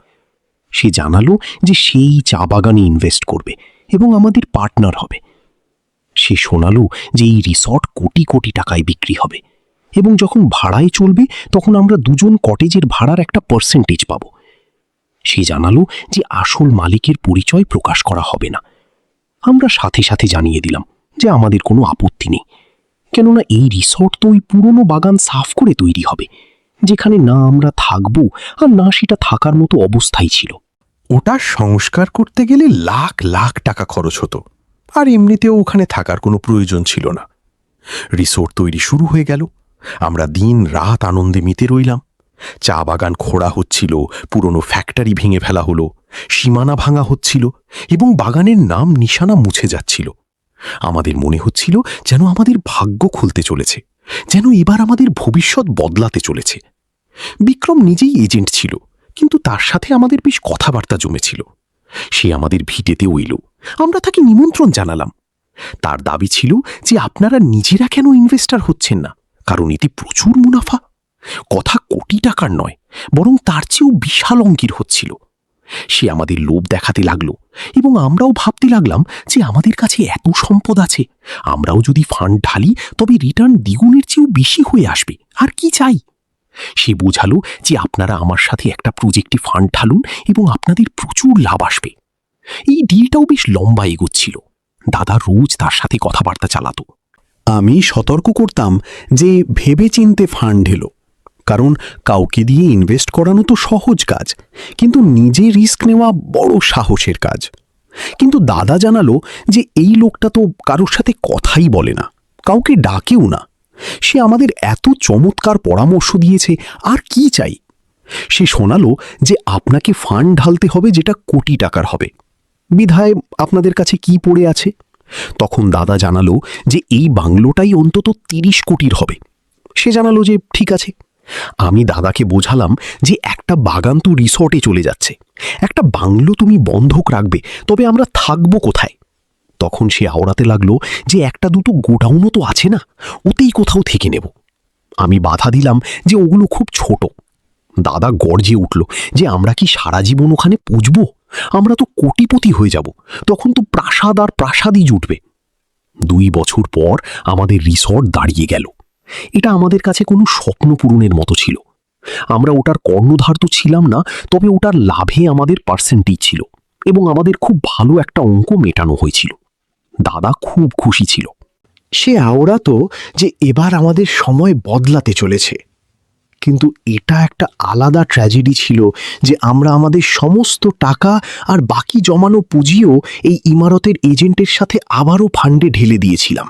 সে জানালো যে সেই চা বাগানে ইনভেস্ট করবে এবং আমাদের পার্টনার হবে। সে শোনালো যে এই রিসর্ট কোটি কোটি টাকায় বিক্রি হবে এবং যখন ভাড়ায় চলবে তখন আমরা দুজন কটেজের ভাড়ার একটা পার্সেন্টেজ পাব। সে জানালো যে আসল মালিকের পরিচয় প্রকাশ করা হবে না। আমরা সাথে সাথে জানিয়ে দিলাম যে আমাদের কোনো আপত্তি নেই, কেননা এই রিসর্ট তো ওই পুরনো বাগান সাফ করে তৈরি হবে, যেখানে না আমরা থাকবো আর না সেটা থাকার মতো অবস্থায় ছিল। ওটা সংস্কার করতে গেলে লাখ লাখ টাকা খরচ হতো, আর এমনিতেও ওখানে থাকার কোনো প্রয়োজন ছিল না। রিসোর্ট তৈরি শুরু হয়ে গেল। আমরা দিন রাত আনন্দে মেতে রইলাম। চা বাগান খোঁড়া হচ্ছিল, পুরনো ফ্যাক্টরি ভেঙে ফেলা হলো, সীমানা ভাঙা হচ্ছিল এবং বাগানের নাম নিশানা মুছে যাচ্ছিল। আমাদের মনে হচ্ছিল যেন আমাদের ভাগ্য খুলতে চলেছে, যেন এবার আমাদের ভবিষ্যৎ বদলাতে চলেছে। বিক্রম নিজেই এজেন্ট ছিল, কিন্তু তার সাথে আমাদের বেশ কথাবার্তা জমেছিল। সে আমাদের ভিটেতেও এলো। আমরা তাকে নিমন্ত্রণ জানালাম। তার দাবি ছিল যে আপনারা নিজেরা কেন ইনভেস্টার হচ্ছেন না, কারণ এতে প্রচুর মুনাফা। কথা কোটি টাকার নয়, বরং তার চেয়েও বিশাল অঙ্কের হচ্ছিল। সে আমাদের লোভ দেখাতে লাগলো এবং আমরাও ভাবতে লাগলাম যে আমাদের কাছে এত সম্পদ আছে, আমরাও যদি ফান্ড ঢালি তবে রিটার্ন দ্বিগুণের চেয়েও বেশি হয়ে আসবে। আর কি চাই? সে বোঝালো যে আপনারা আমার সাথে একটা প্রজেক্টে ফান্ড ঢালুন এবং আপনাদের প্রচুর লাভ আসবে। এই ডিলটাও বেশ লম্বা এগোচ্ছিল। দাদা রোজ তার সাথে কথাবার্তা চালাতো। আমি সতর্ক করতাম যে ভেবে চিনতে ফান্ড ঢেলো, কারণ কাউকে দিয়ে ইনভেস্ট করানো তো সহজ কাজ, কিন্তু নিজে রিস্ক নেওয়া বড় সাহসের কাজ। কিন্তু দাদা জানালো যে এই লোকটা তো কারোর সাথে কথাই বলে না, কাউকে ডাকেও না, সে আমাদের এত চমৎকার পরামর্শ দিয়েছে, আর কি চাই? সে শোনালো যে আপনাকে ফান্ড ঢালতে হবে যেটা কোটি টাকার হবে। বিধায় আপনাদের কাছে কি পড়ে আছে? তখন দাদা জানালো যে এই বাংলোটাই অন্তত 30 কোটির হবে। সে জানালো যে ঠিক আছে। আমি দাদাকে বোঝালাম যে একটা বাগান তো রিসর্টে চলে যাচ্ছে, একটা বাংলো তুমি বন্ধক রাখবে, তবে আমরা থাকবো কোথায়? তখন সে আওড়াতে লাগলো যে একটা দুটো গোডাউনও তো আছে না, ওতেই কোথাও থেকে নেব। আমি বাধা দিলাম যে ওগুলো খুব ছোট। দাদা গর্জে উঠল যে আমরা কি সারা জীবন ওখানে পুজব? আমরা তো কোটিপতি হয়ে যাব, তখন তো প্রাসাদ আর প্রাসাদই জুটবে। 2 বছর পর আমাদের রিসর্ট দাঁড়িয়ে গেল। এটা আমাদের কাছে কোনো স্বপ্ন পূরণের মতো ছিল। আমরা ওটার কর্ণধার তো ছিলাম না, তবে ওটার লাভে আমাদের পার্সেন্টেজ ছিল এবং আমাদের খুব ভালো একটা অঙ্ক মেটানো হয়েছিল। দাদা খুব খুশি ছিল। সে আওড়াতো যে এবার আমাদের সময় বদলাতে চলেছে। কিন্তু এটা একটা আলাদা ট্র্যাজেডি ছিল যে আমরা আমাদের সমস্ত টাকা আর বাকি জমানো পুঁজিও এই ইমারতের এজেন্টের সাথে আবারও ফান্ডে ঢেলে দিয়েছিলাম।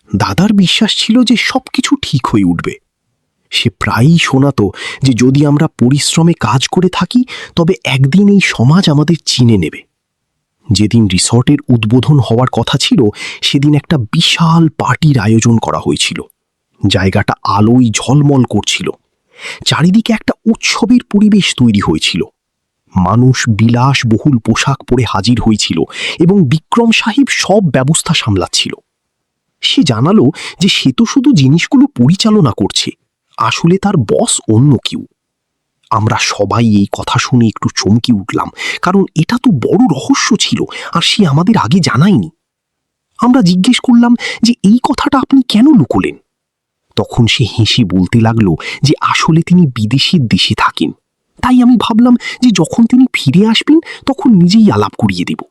দাদার বিশ্বাস ছিল যে সবকিছু ঠিক হয়ে উঠবে। সে প্রায়ই শোনাতো যে যদি আমরা পরিশ্রমে কাজ করে থাকি তবে একদিন এই সমাজ আমাদের চিনে নেবে। যেদিন রিসর্টের উদ্বোধন হওয়ার কথা ছিল সেদিন একটা বিশাল পার্টির আয়োজন করা হয়েছিল। জায়গাটা আলোয় ঝলমল করছিল। চারিদিকে একটা উৎসবের পরিবেশ তৈরি হয়েছিল। মানুষ বিলাসবহুল পোশাক পরে হাজির হয়েছিল এবং বিক্রম সাহেব সব ব্যবস্থা সামলাচ্ছিল। সে জানালো যে সে তো শুধু জিনিসগুলো পরিচালনা করছে, আসলে তার বস অন্য কেউ। আমরা সবাই এই কথা শুনে একটু চমকে উঠলাম, কারণ এটা তো বড় রহস্য ছিল আর সে আমাদের আগে জানায়নি। আমরা জিজ্ঞেস করলাম যে এই কথাটা আপনি কেন লুকোলেন? তখন সে হেসে বলতে লাগলো যে আসলে তিনি বিদেশের দেশে থাকেন, তাই আমি ভাবলাম যে যখন তিনি ফিরে আসবেন তখন নিজেই আলাপ করিয়ে দেব।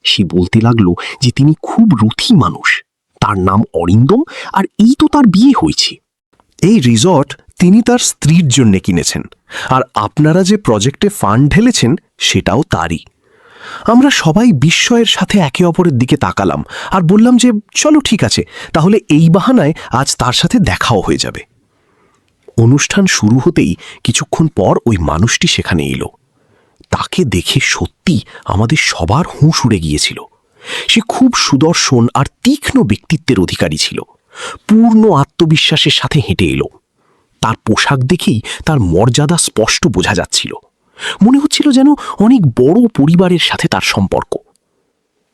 সে বলতে লাগলো যে তিনি খুব রথী মানুষ, তার নাম অরিন্দম, আর এই তো তার বিয়ে হয়েছে। এই রিসর্ট তিনি তার স্ত্রীর জন্য কিনেছেন, আর আপনারা যে প্রজেক্টে ফান্ড ঢেলেছেন সেটাও তারই। আমরা সবাই বিস্ময়ের সাথে একে অপরের দিকে তাকালাম আর বললাম যে চলো ঠিক আছে, তাহলে এই বাহানায় আজ তার সাথে দেখাও হয়ে যাবে। অনুষ্ঠান শুরু হতেই কিছুক্ষণ পর ওই মানুষটি সেখানে এলো। তাকে দেখে সত্যি আমাদের সবার হুঁশ উড়ে গিয়েছিল। সে খুব সুদর্শন আর তীক্ষ্ণ ব্যক্তিত্বের অধিকারী ছিল। পূর্ণ আত্মবিশ্বাসের সাথে হেঁটে এলো। তার পোশাক দেখেই তার মর্যাদা স্পষ্ট বোঝা যাচ্ছিল। মনে হচ্ছিল যেন অনেক বড় পরিবারের সাথে তার সম্পর্ক।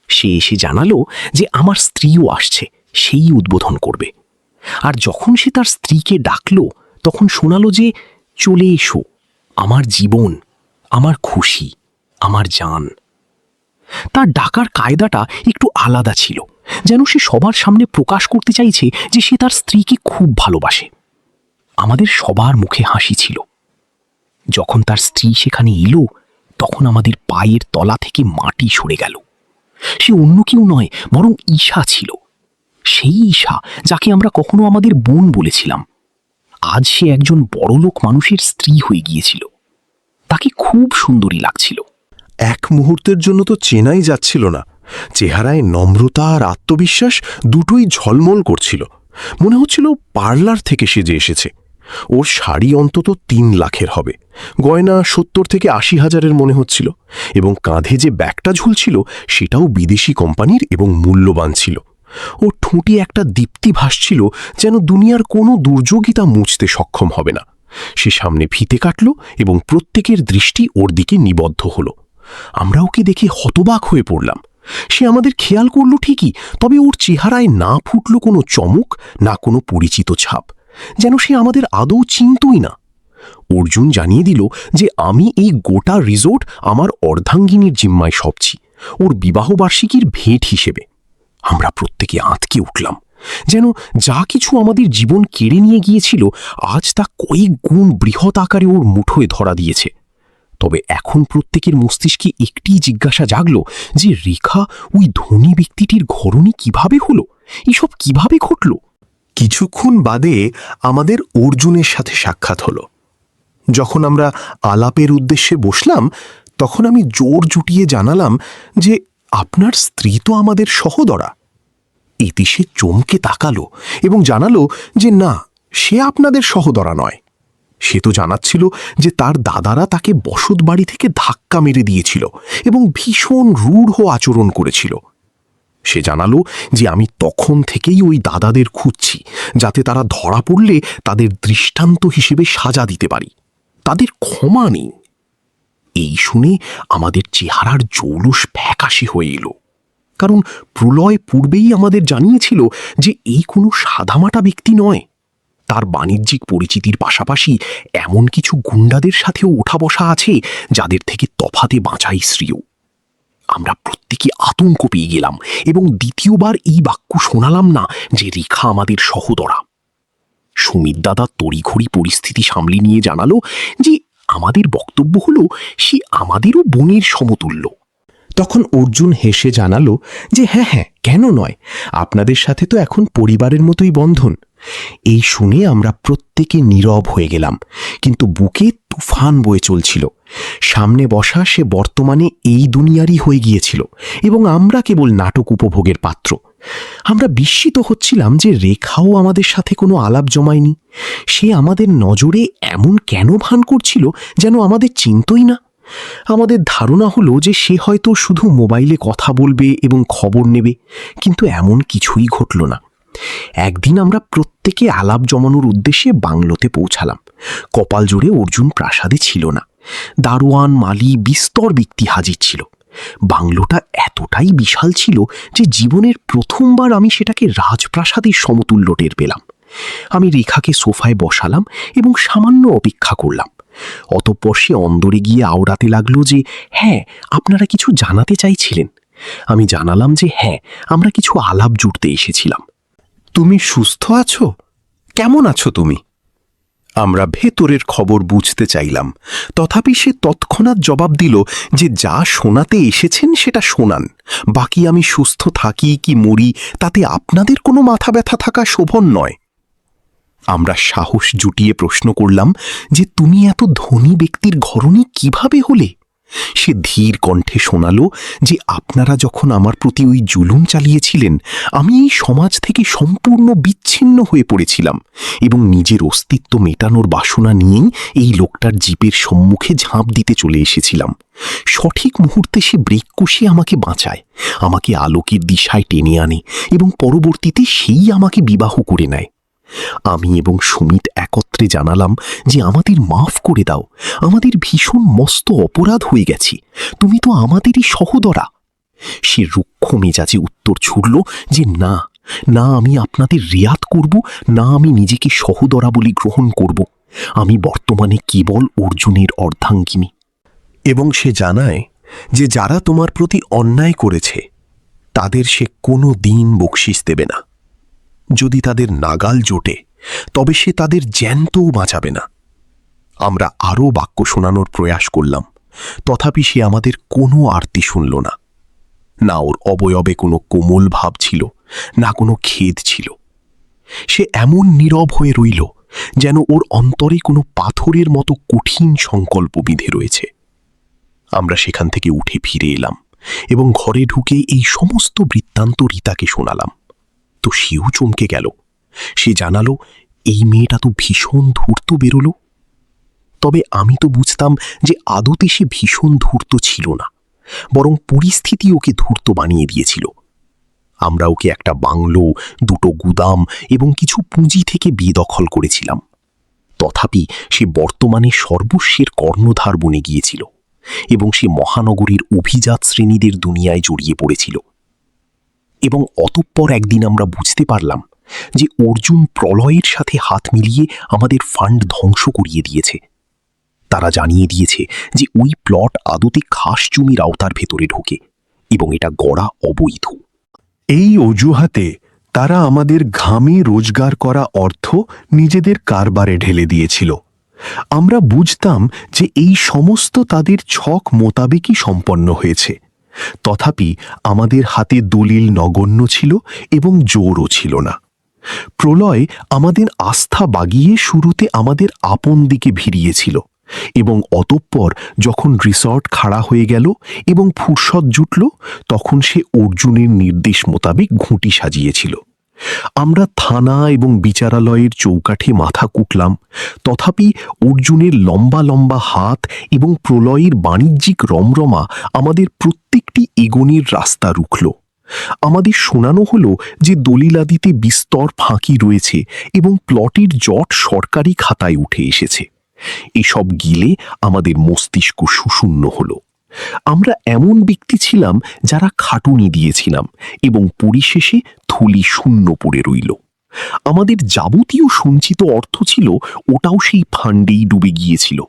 সে এসে জানালো যে আমার স্ত্রীও আসছে, সেই উদ্বোধন করবে। আর যখন সে তার স্ত্রীকে ডাকলো তখন শোনালো যে চলে এসো, আমার জীবন, আমার খুশি, আমার জান। তার ডাকার কায়দাটা একটু আলাদা ছিল, যেন সে সবার সামনে প্রকাশ করতে চাইছে যে সে তার স্ত্রীকে খুব ভালোবাসে। আমাদের সবার মুখে হাসি ছিল। যখন তার স্ত্রী সেখানে এলো তখন আমাদের পায়ের তলা থেকে মাটি সরে গেল। সে অন্য কেউ নয়, বরং ঈশা ছিল। সেই ঈশা যাকে আমরা কখনো আমাদের বোন বলেছিলাম। আজ সে একজন বড়লোক মানুষের স্ত্রী হয়ে গিয়েছিল। তাকে খুব সুন্দরী লাগছিল। এক মুহূর্তের জন্য তো চেনাই যাচ্ছিল না। চেহারায় নম্রতা আর আত্মবিশ্বাস দুটোই ঝলমল করছিল। মনে হচ্ছিল পার্লার থেকে সেজে এসেছে। ওর শাড়ি অন্তত 3 লাখের হবে, গয়না 70 থেকে 80 হাজারের মনে হচ্ছিল, এবং কাঁধে যে ব্যাগটা ঝুলছিল সেটাও বিদেশি কোম্পানির এবং মূল্যবান ছিল। ওর ঠোঁটে একটা দীপ্তি ভাসছিল, যেন দুনিয়ার কোনো দুর্যোগই তা মুছতে সক্ষম হবে না। সে সামনে ফিতে কাটল এবং প্রত্যেকের দৃষ্টি ওর দিকে নিবদ্ধ হলো। আমরা ওকে দেখে হতবাক হয়ে পড়লাম। সে আমাদের খেয়াল করল ঠিকই, তবে ওর চেহারায় না ফুটল কোনো চমক, না কোনো পরিচিত ছাপ, যেন সে আমাদের আদৌ চিনতই না। অর্জুন জানিয়ে দিল যে আমি এই গোটা রিসোর্ট আমার অর্ধাঙ্গিনীর জিম্মায় সঁপছি, ওর বিবাহবার্ষিকীর ভেট হিসেবে। আমরা প্রত্যেকে আঁতকে উঠলাম, যেন যা কিছু আমাদের জীবন কেড়ে নিয়ে গিয়েছিল আজ তা কয়েক গুণ বৃহৎ আকারে ওর মুঠোয় ধরা দিয়েছে। তবে এখন প্রত্যেকের মস্তিষ্কে একটি জিজ্ঞাসা জাগল যে রেখা ওই ধনী ব্যক্তিটির ঘরণী কিভাবে হলো, এসব কিভাবে ঘটল? কিছুক্ষণ বাদে আমাদের অর্জুনের সাথে সাক্ষাৎ হলো। যখন আমরা আলাপের উদ্দেশ্যে বসলাম তখন আমি জোর জুটিয়ে জানালাম যে আপনার স্ত্রী তো আমাদের সহোদরা। এতে সে চমকে তাকালো এবং জানালো যে না, সে আপনাদের সহদরা নয়। সে তো জানাচ্ছিল যে তার দাদারা তাকে বসত বাড়ি থেকে ধাক্কা মেরে দিয়েছিল এবং ভীষণ রূঢ় আচরণ করেছিল। সে জানালো যে আমি তখন থেকেই ওই দাদাদের খুঁজছি, যাতে তারা ধরা পড়লে তাদের দৃষ্টান্ত হিসেবে সাজা দিতে পারি। তাদের ক্ষমা নেই। এই শুনে আমাদের চেহারার জৌলুস ফ্যাকাশে হয়ে এলো, কারণ প্রলয় পূর্বেই আমাদের জানিয়েছিল যে এই কোনো সাদামাটা ব্যক্তি নয়। তার বাণিজ্যিক পরিচিতির পাশাপাশি এমন কিছু গুন্ডাদের সাথেও ওঠা বসা আছে যাদের থেকে তফাতে বাঁচাই শ্রেয়। আমরা প্রত্যেকে আতঙ্ক পেয়ে গেলাম এবং দ্বিতীয়বার এই বাক্য শোনালাম না যে রেখা আমাদের সহদরা। সুমিত দাদা তড়িঘড়ি পরিস্থিতি সামলে নিয়ে জানালো যে আমাদের বক্তব্য হলো সে আমাদেরও বোনের সমতুল্য। তখন অর্জুন হেসে জানালো যে হ্যাঁ, কেন নয়, আপনাদের সাথে তো এখন পরিবারের মতোই বন্ধন। এই শুনে আমরা প্রত্যেকে নীরব হয়ে গেলাম, কিন্তু বুকে তুফান বয়ে চলছিল। সামনে বসা সে বর্তমানে এই দুনিয়ারই হয়ে গিয়েছিল এবং আমরা কেবল নাটক উপভোগের পাত্র। আমরা বিস্মিত হচ্ছিলাম যে রেখাও আমাদের সাথে কোনো আলাপ জমায়নি। সে আমাদের নজরে এমন কেন ভান করছিল যেন আমাদের চিনতই না। আমাদের ধারণা হলো যে সে হয়তো শুধু মোবাইলে কথা বলবে এবং খবর নেবে, কিন্তু এমন কিছুই ঘটল না। একদিন আমরা প্রত্যেকে আলাপ জমানোর উদ্দেশ্যে বাংলোতে পৌঁছালাম। কপাল জোড়ে অর্জুন প্রাসাদে ছিল না। দারোয়ান, মালি, বিস্তর ব্যক্তি হাজির ছিল। বাংলোটা এতটাই বিশাল ছিল যে জীবনের প্রথমবার আমি সেটাকে রাজপ্রাসাদের সমতুল্য টের পেলাম। আমি রেখাকে সোফায় বসালাম এবং সামান্য অপেক্ষা করলাম। অতঃপর সে অন্দরে গিয়ে আওড়াতে লাগলো যে হ্যাঁ, আপনারা কিছু জানাতে চাইছিলেন। আমি জানালাম যে হ্যাঁ, আমরা কিছু আলাপ জুড়তে এসেছিলাম। তুমি সুস্থ আছো? কেমন আছো তুমি? আমরা ভেতরের খবর বুঝতে চাইলাম, তথাপি সে তৎক্ষণাৎ জবাব দিল যে যা শোনাতে এসেছেন সেটা শোনান। বাকি আমি সুস্থ থাকি কি মরি তাতে আপনাদের কোনো মাথা ব্যথা থাকা শোভন নয়। আমরা সাহস জুটিয়ে প্রশ্ন করলাম যে তুমি এত ধনী ব্যক্তির ঘরণী কিভাবে হলে? সে ধীর কণ্ঠে শোনালো যে আপনারা যখন আমার প্রতি ওই জুলুম চালিয়েছিলেন, আমি এই সমাজ থেকে সম্পূর্ণ বিচ্ছিন্ন হয়ে পড়েছিলাম এবং নিজের অস্তিত্ব মেটানোর বাসনা নিয়েই এই লোকটার জিপের সম্মুখে ঝাঁপ দিতে চলে এসেছিলাম। সঠিক মুহূর্তে সে ব্রেক কষিয়ে আমাকে বাঁচায়, আমাকে আলোকের দিশায় টেনে আনে এবং পরবর্তীতে সেই আমাকে বিবাহ করে নেয়। আমি এবং সুমিত একত্রে জানালাম যে আমাদের মাফ করে দাও, আমাদের ভীষণ মস্ত অপরাধ হয়ে গেছে, তুমি তো আমাদেরই সহদরা। সে রুক্ষ মেজাজে উত্তর ছুড়ল যে না না, আমি আপনাদের রিয়াত করব না, আমি নিজেকে সহদরা বলে গ্রহণ করব। আমি বর্তমানে কেবল অর্জুনের অর্ধাঙ্গিনী। এবং সে জানায় যে যারা তোমার প্রতি অন্যায় করেছে তাদের সে কোনো দিন বকশিস দেবে না। যদি তাদের নাগাল জোটে তবে সে তাদের জ্যান্তও বাঁচাবে না। আমরা আরও বাক্য শোনানোর প্রয়াস করলাম, তথাপি সে আমাদের কোনো আরতি শুনল না। না ওর অবয়বে কোনো কোমল ভাব ছিল, না কোনো খেদ ছিল। সে এমন নীরব হয়ে রইল যেন ওর অন্তরে কোনো পাথরের মতো কঠিন সংকল্প বিঁধে রয়েছে। আমরা সেখান থেকে উঠে ফিরে এলাম এবং ঘরে ঢুকে এই সমস্ত বৃত্তান্ত রীতাকে শোনালাম। তো সেও চমকে গেল। সে জানালো এই মেয়েটা তো ভীষণ ধূর্ত বেরোলো। তবে আমি তো বুঝতাম যে আদতে সে ভীষণ ধূর্ত ছিল না, বরং পরিস্থিতি ওকে ধূর্ত বানিয়ে দিয়েছিল। আমরা ওকে একটা বাংলো, দুটো গুদাম এবং কিছু পুঁজি থেকে বেদখল করেছিলাম। তথাপি সে বর্তমানে সর্বস্বের কর্ণধার বনে গিয়েছিল এবং সে মহানগরীর অভিজাত শ্রেণীদের দুনিয়ায় জড়িয়ে পড়েছিল। এবং অতঃপর একদিন আমরা বুঝতে পারলাম যে অর্জুন প্রলয়ের সাথে হাত মিলিয়ে আমাদের ফান্ড ধ্বংস করিয়ে দিয়েছে। তারা জানিয়ে দিয়েছে যে ওই প্লট আদতে খাস জমির আওতার ভেতরে ঢোকে এবং এটা গড়া অবৈধ। এই অজুহাতে তারা আমাদের ঘামে রোজগার করা অর্থ নিজেদের কারবারে ঢেলে দিয়েছিল। আমরা বুঝতাম যে এই সমস্ত তাদের ছক মোতাবেকই সম্পন্ন হয়েছে। তথাপি আমাদের হাতে দলিল নগণ্য ছিল এবং জোরও ছিল না। প্রলয় আমাদের আস্থা বাগিয়ে শুরুতে আমাদের আপন দিকে ভিড়িয়েছিল, এবং অতঃপর যখন রিসর্ট খাড়া হয়ে গেল এবং ফুরসত জুটল, তখন সে অর্জুনের নির্দেশ মোতাবেক ঘুঁটি সাজিয়েছিল। আমরা থানা এবং বিচারালয়ের চৌকাঠে মাথা কুটলাম, তথাপি অর্জুনের লম্বা লম্বা হাত এবং প্রলয়ের বাণিজ্যিক রমরমা আমাদের প্রত্যেকটি এগোনির রাস্তা রুখল। আমাদের শোনানো হলো যে দলিলাদিতে বিস্তর ফাঁকি রয়েছে এবং প্লটের জট সরকারি খাতায় উঠে এসেছে। এসব গিলে আমাদের মস্তিষ্ক সুশূন্য হলো। আমরা এমন ব্যক্তি ছিলাম যারা খাটুনি দিয়েছিলাম এবং পরিশেষে থলি শূন্য পড়ে রইল। আমাদের যাবতীয় সঞ্চিত অর্থ ছিল ওটাও সেই ফান্ডেই ডুবে গিয়েছিল।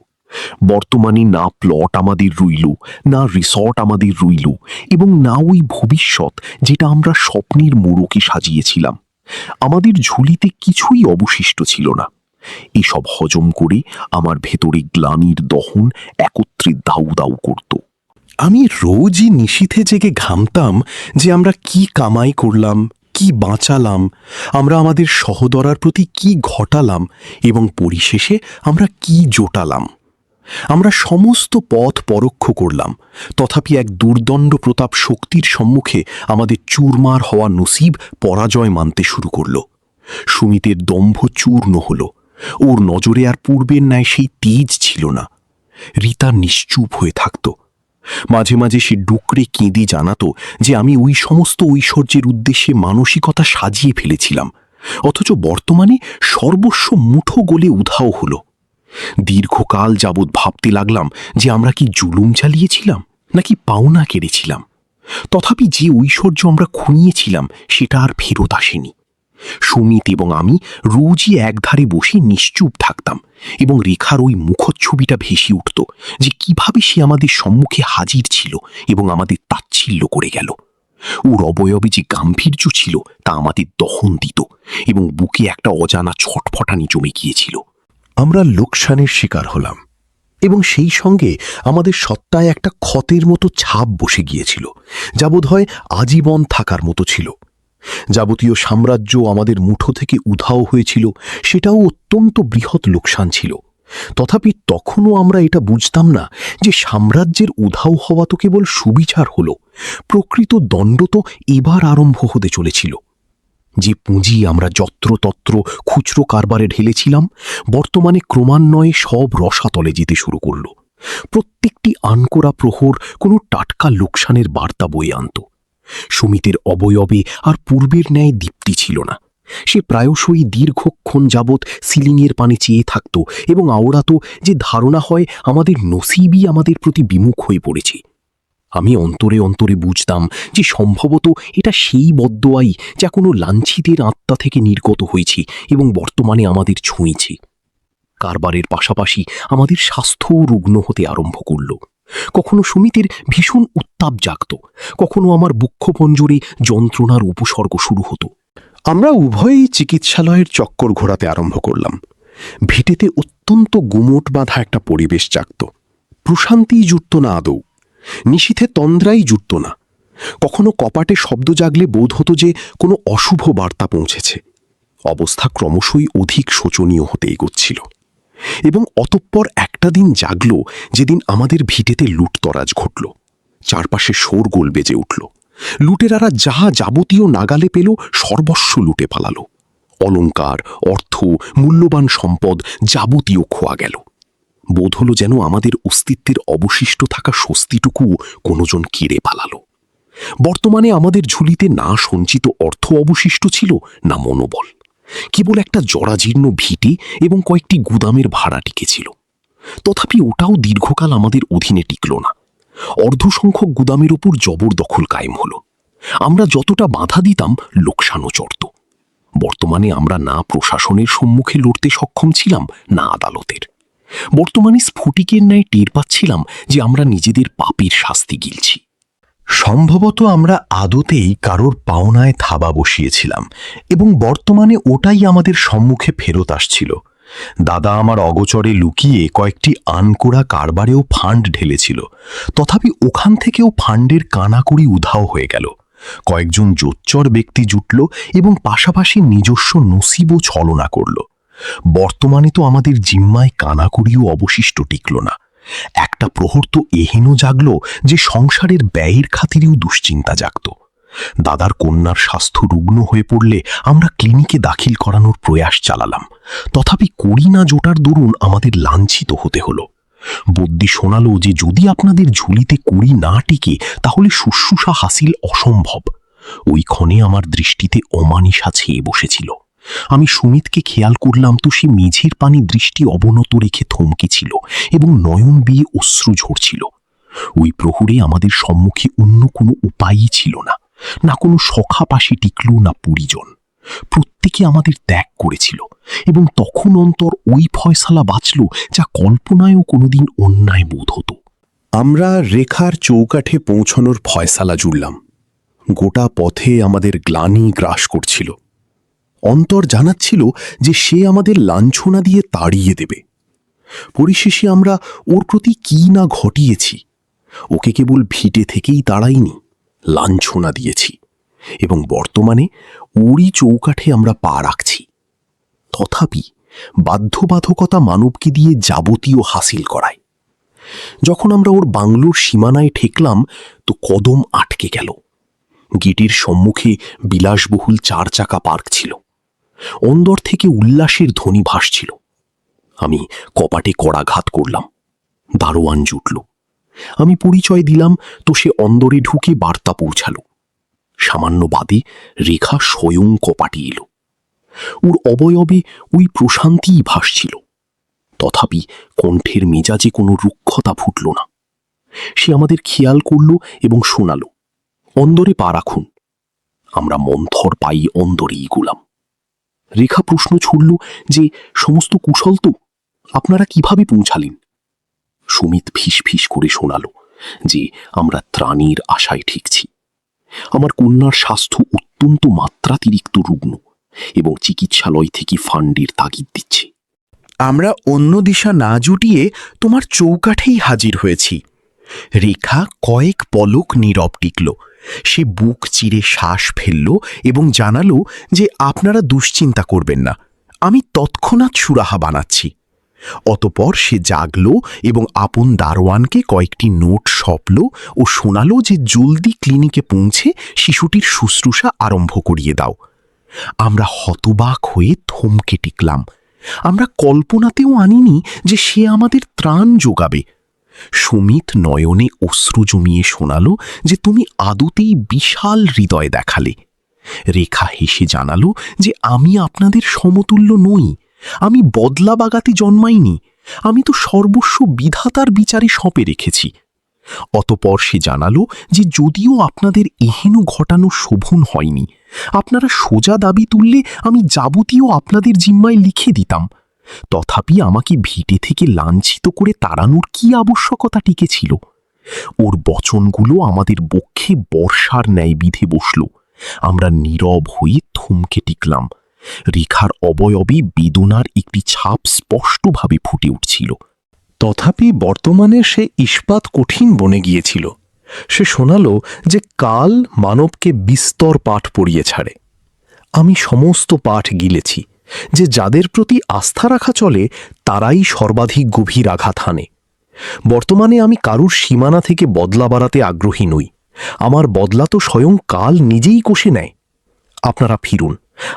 বর্তমানে না প্লট আমাদের রইল, না রিসর্ট আমাদের রইল, এবং না ওই ভবিষ্যৎ যেটা আমরা স্বপ্নের মোড়কে সাজিয়েছিলাম। আমাদের ঝুলিতে কিছুই অবশিষ্ট ছিল না। এসব হজম করে আমার ভেতরে গ্লানির দহন একত্রে দাউ দাউ করত। আমি রোজই নিশীথে জেগে ঘামতাম যে আমরা কি কামাই করলাম, কি বাঁচালাম, আমরা আমাদের সহদরার প্রতি কি ঘটালাম এবং পরিশেষে আমরা কি জোটালাম। আমরা সমস্ত পথ পরোক্ষ করলাম, তথাপি এক দুর্দণ্ড প্রতাপ শক্তির সম্মুখে আমাদের চুরমার হওয়া নসিব পরাজয় মানতে শুরু করল। সুমিতের দম্ভ চূর্ণ হল। ওর নজরে আর পূর্বের ন্যায় সেই তেজ ছিল না। রীতা নিশ্চুপ হয়ে থাকত। মাঝে মাঝে সে ডুকরে কেঁদে জানাতো যে আমি ওই সমস্ত ঐশ্বর্যের উদ্দেশ্যে মানসিকতা সাজিয়ে ফেলেছিলাম, অথচ বর্তমানে সর্বস্ব মুঠো গলে উধাও হল। দীর্ঘকাল যাবৎ ভাবতে লাগলাম যে আমরা কি জুলুম চালিয়েছিলাম নাকি পাওনা কেড়েছিলাম। তথাপি যে ঐশ্বর্য আমরা খুঁড়িয়েছিলাম সেটা আর ফেরত আসেনি। সুমিত এবং আমি রোজই একধারে বসে নিশ্চুপ থাকতাম এবং রেখার ওই মুখচ্ছবিটা ভেসে উঠত যে কিভাবে সে আমাদের সম্মুখে হাজির ছিল এবং আমাদের তাচ্ছিল্য করে গেল। ওর অবয়বে যে গাম্ভীর্য ছিল তা আমাদের দহন দিত এবং বুকে একটা অজানা ছটফটানি জমে গিয়েছিল। আমরা লোকসানের শিকার হলাম এবং সেই সঙ্গে আমাদের সত্তায় একটা ক্ষতের মতো ছাপ বসে গিয়েছিল, যা বোধহয় আজীবন থাকার মতো ছিল। যাবতীয় সাম্রাজ্য আমাদের মুঠো থেকে উধাও হয়েছিল, সেটাও অত্যন্ত বৃহৎ লোকসান ছিল। তথাপি তখনও আমরা এটা বুঝতাম না যে সাম্রাজ্যের উধাও হওয়া তো কেবল সুবিচার হল, প্রকৃত দণ্ড তো এবার আরম্ভ হতে চলেছিল। যে পুঁজি আমরা যত্রতত্র খুচরো কারবারে ঢেলেছিলাম, বর্তমানে ক্রমান্বয়ে সব রসাতলে যেতে শুরু করল। প্রত্যেকটি আনকোরা প্রহর কোনো টাটকা লোকসানের বার্তা বয়ে আনত। সুমিতের অবয়বে আর পূর্বের ন্যায় দীপ্তি ছিল না। সে প্রায়শই দীর্ঘক্ষণ যাবৎ সিলিংয়ের পানে চেয়ে থাকত এবং আওড়াত যে ধারণা হয় আমাদের নসিবই আমাদের প্রতি বিমুখ হয়ে পড়েছে। আমি অন্তরে অন্তরে বুঝতাম যে সম্ভবত এটা সেই বদ্দোয়াই যা কোনো লাঞ্ছিতের আত্মা থেকে নির্গত হয়েছে এবং বর্তমানে আমাদের ছুঁয়েছে। কারবারের পাশাপাশি আমাদের স্বাস্থ্যও রুগ্ন হতে আরম্ভ করল। কখনো সুমিতের ভীষণ উত্তাপ জাগত, কখনো আমার বক্ষপঞ্জরে যন্ত্রণার উপসর্গ শুরু হতো। আমরা উভয়েই চিকিৎসালয়ের চক্কর ঘোরাতে আরম্ভ করলাম। ভিটেতে অত্যন্ত গুমোট বাঁধা একটা পরিবেশ জাগত। প্রশান্তিই জুটত না আদৌ, নিশীথে তন্দ্রাই জুটত না। কখনো কপাটে শব্দ জাগলে বোধ হতো যে কোনো অশুভ বার্তা পৌঁছেছে। অবস্থা ক্রমশই অধিক শোচনীয় হতে এগোচ্ছিল এবং অতঃপর একটা দিন জাগল যেদিন আমাদের ভিটেতে লুটতরাজ ঘটল। চারপাশে শোরগোল বেজে উঠল। লুটেরারা যাহা যাবতীয় নাগালে পেল সর্বস্ব লুটে পালালো। অলংকার, অর্থ, মূল্যবান সম্পদ যাবতীয় খোয়া গেল। বোধ হলো যেন আমাদের অস্তিত্বের অবশিষ্ট থাকা স্বস্তিটুকুও কোনোজন কেড়ে পালালো। বর্তমানে আমাদের ঝুলিতে না সঞ্চিত অর্থ অবশিষ্ট ছিল, না মনোবল। কেবল একটা জরাজীর্ণ ভিটে এবং কয়েকটি গুদামের ভাড়া টিকেছিল। তথাপি ওটাও দীর্ঘকাল আমাদের অধীনে টিকল না। অর্ধসংখ্যক গুদামের ওপর জবরদখল কায়েম হল। আমরা যতটা বাধা দিতাম, লোকসানও চড়ত। বর্তমানে আমরা না প্রশাসনের সম্মুখে লড়তে সক্ষম ছিলাম, না আদালতের। বর্তমানে স্ফটিকের ন্যায় টের পাচ্ছিলাম যে আমরা নিজেদের পাপের শাস্তি গিলছি। সম্ভবত আমরা আদতেই কারোর পাওনায় থাবা বসিয়েছিলাম এবং বর্তমানে ওটাই আমাদের সম্মুখে ফেরত আসছিল। দাদা আমার অগোচরে লুকিয়ে কয়েকটি আনকোড়া কারবারেও ফান্ড ঢেলেছিল, তথাপি ওখান থেকেও ফান্ডের কানাকড়ি উধাও হয়ে গেল। কয়েকজন জোচ্চর ব্যক্তি জুটল এবং পাশাপাশি নিজস্ব নসিবও ছলনা করল। বর্তমানে তো আমাদের জিম্মায় কানাকড়িও অবশিষ্ট টিকল না। একটা প্রহর তো এহেনও জাগল যে সংসারের ব্যয়ের খাতিরেও দুশ্চিন্তা জাগত। দাদার কন্যার স্বাস্থ্য রুগ্ন হয়ে পড়লে আমরা ক্লিনিকে দাখিল করানোর প্রয়াস চালালাম, তথাপি কড়ি না জোটার দরুন আমাদের লাঞ্ছিত হতে হলো। বদ্যি শোনালো যে যদি আপনাদের ঝুলিতে কড়ি না টিকে তাহলে শুশ্রূষা হাসিল অসম্ভব। ওই ক্ষণে আমার দৃষ্টিতে অমানিসা ছেয়ে বসেছিল। আমি সুমিতকে খেয়াল করলাম তো সে মেঝের পানি দৃষ্টি অবনত রেখে থমকেছিল এবং নয়ন বেয়ে অশ্রু ঝরছিল। ওই প্রহরে আমাদের সম্মুখে অন্য কোনো উপায়ই ছিল না, না কোনো সখা পাশে টিকল না পরিজন। প্রত্যেকে আমাদের ত্যাগ করেছিল এবং তখন অন্তর ওই ফয়সালা বাঁচল যা কল্পনায়ও কোনোদিন অন্যায় বোধ হতো। আমরা রেখার চৌকাঠে পৌঁছানোর ফয়সালা জুড়লাম। গোটা পথে আমাদের গ্লানি গ্রাস করছিল। অন্তর জানাচ্ছিল যে সে আমাদের লাঞ্ছনা দিয়ে তাড়িয়ে দেবে। পরিশেষে আমরা ওর প্রতি কি না ঘটিয়েছি। ওকে কেবল ভিটে থেকেই তাড়াইনি, লাঞ্ছনা দিয়েছি এবং বর্তমানে ওরই চৌকাঠে আমরা পা রাখছি। তথাপি বাধ্যবাধকতা মানবকে দিয়ে যাবতীয় হাসিল করায়। যখন আমরা ওর বাংলোর সীমানায় ঠেকলাম তো কদম আটকে গেল। গেটের সম্মুখে বিলাসবহুল 4 চাকা পার্ক ছিল। অন্দর থেকে উল্লাসের ধ্বনি ভাসছিল। আমি কপাটে কড়াঘাত করলাম। দারোয়ান জুটল। আমি পরিচয় দিলাম তো সে অন্দরে ঢুকে বার্তা পৌঁছাল। সামান্য বাদে রেখা স্বয়ং কপাটে এলো। ওর অবয়বে ওই প্রশান্তিই ভাসছিল, তথাপি কণ্ঠের মেজাজে কোনো রুক্ষতা ফুটল না। সে আমাদের খেয়াল করল এবং শোনাল, অন্দরে পা রাখুন। আমরা মন্থর পাই অন্দরেই গোলাম। রেখা প্রশ্ন ছুড়ল যে সমস্ত কুশল তো, আপনারা কিভাবে পৌঁছালেন? সুমিত ফিস করে শোনাল যে আমরা ত্রাণের আশায় ঠেকছি। আমার কন্যার স্বাস্থ্য অত্যন্ত মাত্রাতিরিক্ত রুগ্ন এবং চিকিৎসালয় থেকে ফান্ডের তাগিদ দিচ্ছে। আমরা অন্য দিশা না জুটিয়ে তোমার চৌকাঠেই হাজির হয়েছি। রেখা কয়েক পলক নীরব টিকল। সে বুক চিরে শ্বাস ফেলল এবং জানালো যে আপনারা দুশ্চিন্তা করবেন না, আমি তৎক্ষণাৎ সুরাহা বানাচ্ছি। অতপর সে জাগল এবং আপন দারোয়ানকে কয়েকটি নোট সঁপল ও শোনাল যে জলদি ক্লিনিকে পৌঁছে শিশুটির শুশ্রূষা আরম্ভ করিয়ে দাও। আমরা হতবাক হয়ে থমকে টিকলাম। আমরা কল্পনাতেও আনিনি যে সে আমাদের ত্রাণ যোগাবে। সুমিত নয়নে অশ্রু জমিয়ে শোনাল যে তুমি আদতেই বিশাল হৃদয় দেখালে। রেখা হেসে জানালো যে আমি আপনাদের সমতুল্য নই, আমি বদলা বাগাতে জন্মাইনি, আমি তো সর্বস্ব বিধাতার বিচারে সঁপে রেখেছি। অতপর সে জানালো যে যদিও আপনাদের এহেন ঘটানো শোভন হয়নি, আপনারা সোজা দাবি তুললে আমি যাবতীয় আপনাদের জিম্মায় লিখে দিতাম। তথাপি আমাকে ভিটে থেকে লাঞ্ছিত করে তাড়ানোর কি আবশ্যকতা টিকেছিল? ওর বচনগুলো আমাদের বক্ষে বর্ষার ন্যায় বিধে বসল। আমরা নীরব হয়ে থমকে টিকলাম। রেখার অবয়বে বেদনার একটি ছাপ স্পষ্টভাবে ফুটে উঠছিল। তথাপি বর্তমানে সে ইস্পাত কঠিন বনে গিয়েছিল। সে শোনাল যে কাল মানবকে বিস্তর পাঠ পড়িয়ে ছাড়ে। আমি সমস্ত পাঠ গিলেছি যে যাদের প্রতি আস্থা রাখা চলে তারাই সর্বাধিক গভীর আঘাত হানে। বর্তমানে আমি কারুর সীমানা থেকে বদলা বাড়াতে আগ্রহী নই। আমার বদলা তো স্বয়ং কাল নিজেই কষে নেয়। আপনারা ফিরুন,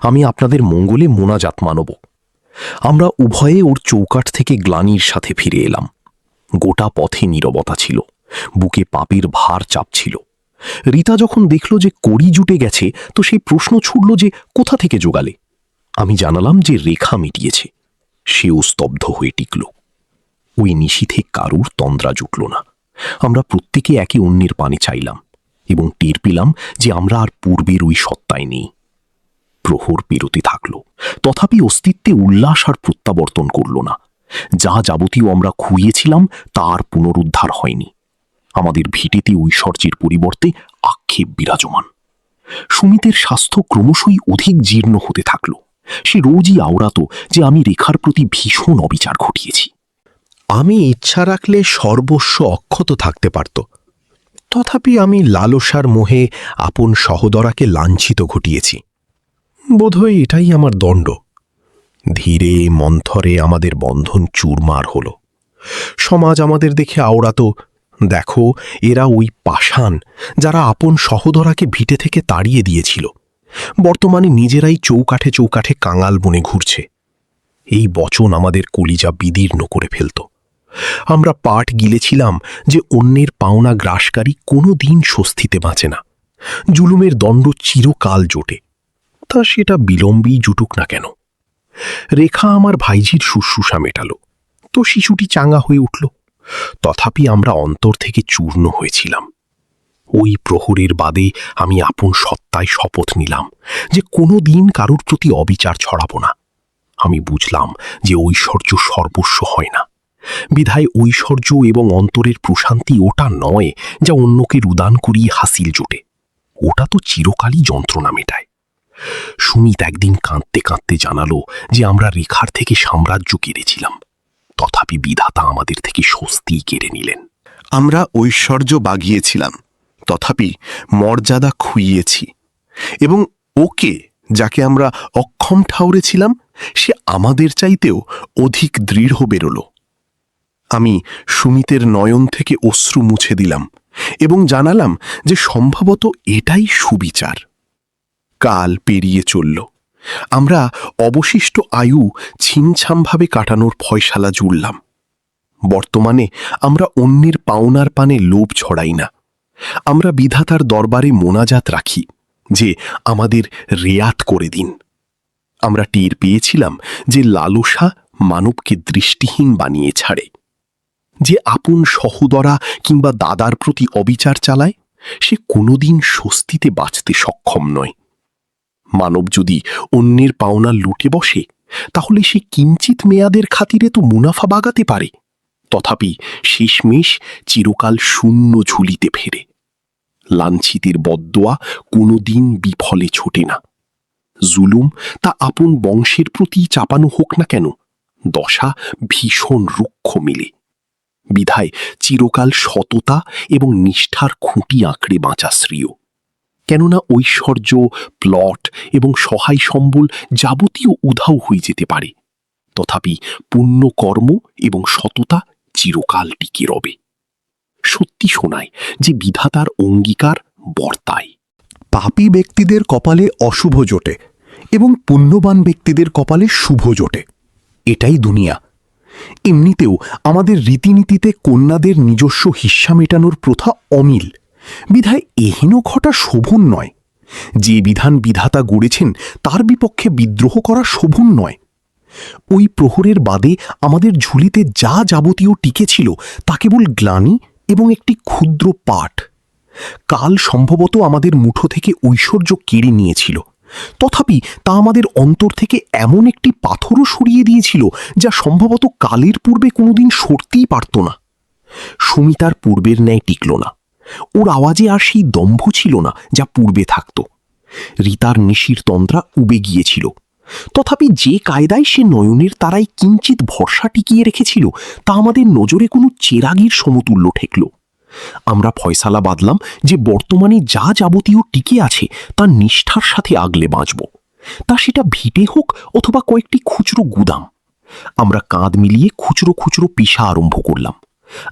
আমি আপনাদের মঙ্গলে মোনাজাত মানব। আমরা উভয়ে ওর চৌকাঠ থেকে গ্লানির সাথে ফিরে এলাম। গোটা পথে নীরবতা ছিল, বুকে পাপের ভার চাপছিল। রীতা যখন দেখল যে কড়ি জুটে গেছে তো সেই প্রশ্ন ছুড়ল যে কোথা থেকে জোগালে। আমি জানালাম যে রেখা মিটিয়েছে। সেও স্তব্ধ হয়ে টিকল। ওই নিশীথে কারুর তন্দ্রা জুটল না। আমরা প্রত্যেকে একে অন্যের পানে চাইলাম এবং টের পেলাম যে আমরা আর পূর্বের ওই সত্তায় নেই। প্রহর পেরোতে থাকল, তথাপি অস্তিত্বে উল্লাস আর প্রত্যাবর্তন করল না। যা যাবতীয় আমরা খুইয়েছিলাম তার পুনরুদ্ধার হয়নি। আমাদের ভিটেতে ঐশ্বর্যের পরিবর্তে আক্ষেপ বিরাজমান। সুমিতের স্বাস্থ্য ক্রমশই অধিক জীর্ণ হতে থাকল। সে রোজই আওড়াত যে আমি রেখার প্রতি ভীষণ অবিচার ঘটিয়েছি। আমি ইচ্ছা রাখলে সর্বস্ব অক্ষত থাকতে পারত, তথাপি আমি লালসার মোহে আপন সহোদরাকে লাঞ্ছিত ঘটিয়েছি। বোধহয় এটাই আমার দণ্ড। ধীরে মন্থরে আমাদের বন্ধন চুরমার হল। সমাজ আমাদের দেখে আওড়াতো, দেখো এরা ওই পাষাণ যারা আপন সহোদরাকে ভিটে থেকে তাড়িয়ে দিয়েছিল, বর্তমানে নিজেরাই চৌকাঠে চৌকাঠে কাঙাল বনে ঘুরছে। এই বচন আমাদের কলিজা বিদীর্ণ করে ফেলত। আমরা পাঠ গিলেছিলাম যে অন্যের পাওনা গ্রাসকারী কোনো দিন স্বস্তিতে বাঁচে না, জুলুমের দণ্ড চিরকাল জোটে, তা সেটা বিলম্বেই জুটুক না কেন। রেখা আমার ভাইঝির শুশ্রূষা মেটাল, তো শিশুটি চাঙ্গা হয়ে উঠল। তথাপি আমরা অন্তর থেকে চূর্ণ হয়েছিলাম। ওই প্রহরের বাদে আমি আপন সত্তায় শপথ নিলাম যে কোনো দিন কারোর প্রতি অবিচার ছড়াব না। আমি বুঝলাম যে ঐশ্বর্য সর্বস্ব হয় না, বিধায় ঐশ্বর্য এবং অন্তরের প্রশান্তি ওটা নয় যা অন্যকে রুদান করিয়ে হাসিল জোটে, ওটা তো চিরকালই যন্ত্রণা মেটায়। সুমিত একদিন কাঁদতে কাঁদতে জানালো যে আমরা রেখার থেকে সাম্রাজ্য কেড়েছিলাম, তথাপি বিধাতা আমাদের থেকে স্বস্তি কেড়ে নিলেন। আমরা ঐশ্বর্য বাগিয়েছিলাম, তথাপি মর্যাদা খুইয়েছি, এবং ওকে যাকে আমরা অক্ষম ঠাউরেছিলাম সে আমাদের চাইতেও অধিক দৃঢ় বেরোল। আমি সুমিতের নয়ন থেকে অশ্রু মুছে দিলাম এবং জানালাম যে সম্ভবত এটাই সুবিচার। কাল পেরিয়ে চলল। আমরা অবশিষ্ট আয়ু ছিমছামভাবে কাটানোর ফয়সালা জুড়লাম। বর্তমানে আমরা অন্যের পাওনার পানে লোভ ছড়াই না। আমরা বিধাতার দরবারে মোনাজাত রাখি যে আমাদের রেয়াত করে দিন। আমরা টের পেয়েছিলাম যে লালসা মানবকে দৃষ্টিহীন বানিয়ে ছাড়ে। যে আপন সহোদরা কিংবা দাদার প্রতি অবিচার চালায় সে কোনোদিন স্বস্তিতে বাঁচতে সক্ষম নয়। মানব যদি অন্যের পাওনা লুটে বসে তাহলে সে কিঞ্চিত মেয়াদের খাতিরে তো মুনাফা বাগাতে পারে, তথাপি শেষমেশ চিরকাল শূন্য ঝুলিতে ফেরে। লাঞ্ছিতের বদদোয়া কোনোদিন বিফলে ছোটে না। জুলুম তা আপন বংশের প্রতি চাপানো হোক না কেন, দশা ভীষণ রুক্ষ মিলে। বিধায় চিরকাল সততা এবং নিষ্ঠার খুঁটি আঁকড়ে বাঁচা শ্রেয়। কেননা ঐশ্বর্য, প্লট এবং সহায় সম্বল যাবতীয় উধাও হয়ে যেতে পারে, তথাপি পুণ্যকর্ম এবং সততা চিরকাল টিকে রবে। সত্যি শোনায় যে বিধাতার অঙ্গীকার বর্তায়। পাপী ব্যক্তিদের কপালে অশুভ জোটে এবং পুণ্যবান ব্যক্তিদের কপালে শুভ জোটে, এটাই দুনিয়া। এমনিতেও আমাদের রীতিনীতিতে কন্যাদের নিজস্ব হিস্সা মেটানোর প্রথা অমিল, বিধায় এহেন ঘটা শোভন নয়। যে বিধান বিধাতা গড়েছেন তার বিপক্ষে বিদ্রোহ করা শোভন নয়। ওই প্রহরের বাদে আমাদের ঝুলিতে যা যাবতীয় টিকেছিল তা কেবল গ্লানি এবং একটি ক্ষুদ্র পাঠ। কাল সম্ভবত আমাদের মুঠো থেকে ঐশ্বর্য কেড়ে নিয়েছিল, তথাপি তা আমাদের অন্তর থেকে এমন একটি পাথরও সরিয়ে দিয়েছিল যা সম্ভবত কালের পূর্বে কোনোদিন সরতেই পারত না। সুমিতার পূর্বের ন্যায় টিকল না, ওর আওয়াজে আর সেই দম্ভ ছিল না যা পূর্বে থাকত। রীতার নিশির তন্দ্রা উবে গিয়েছিল, তথাপি যে কায়দায় সে নয়নের তারাই কিঞ্চিত ভরসা টিকিয়ে রেখেছিল তা আমাদের নজরে কোনো চেরাগীর সমতুল্য ঠেকল। আমরা ফয়সালা বাঁধলাম যে বর্তমানে যা যাবতীয় টিকে আছে তা নিষ্ঠার সাথে আগলে বাঁচব, তা সেটা ভিটে হোক অথবা কয়েকটি খুচরো গুদাম। আমরা কাঁধ মিলিয়ে খুচরো খুচরো পিসা আরম্ভ করলাম।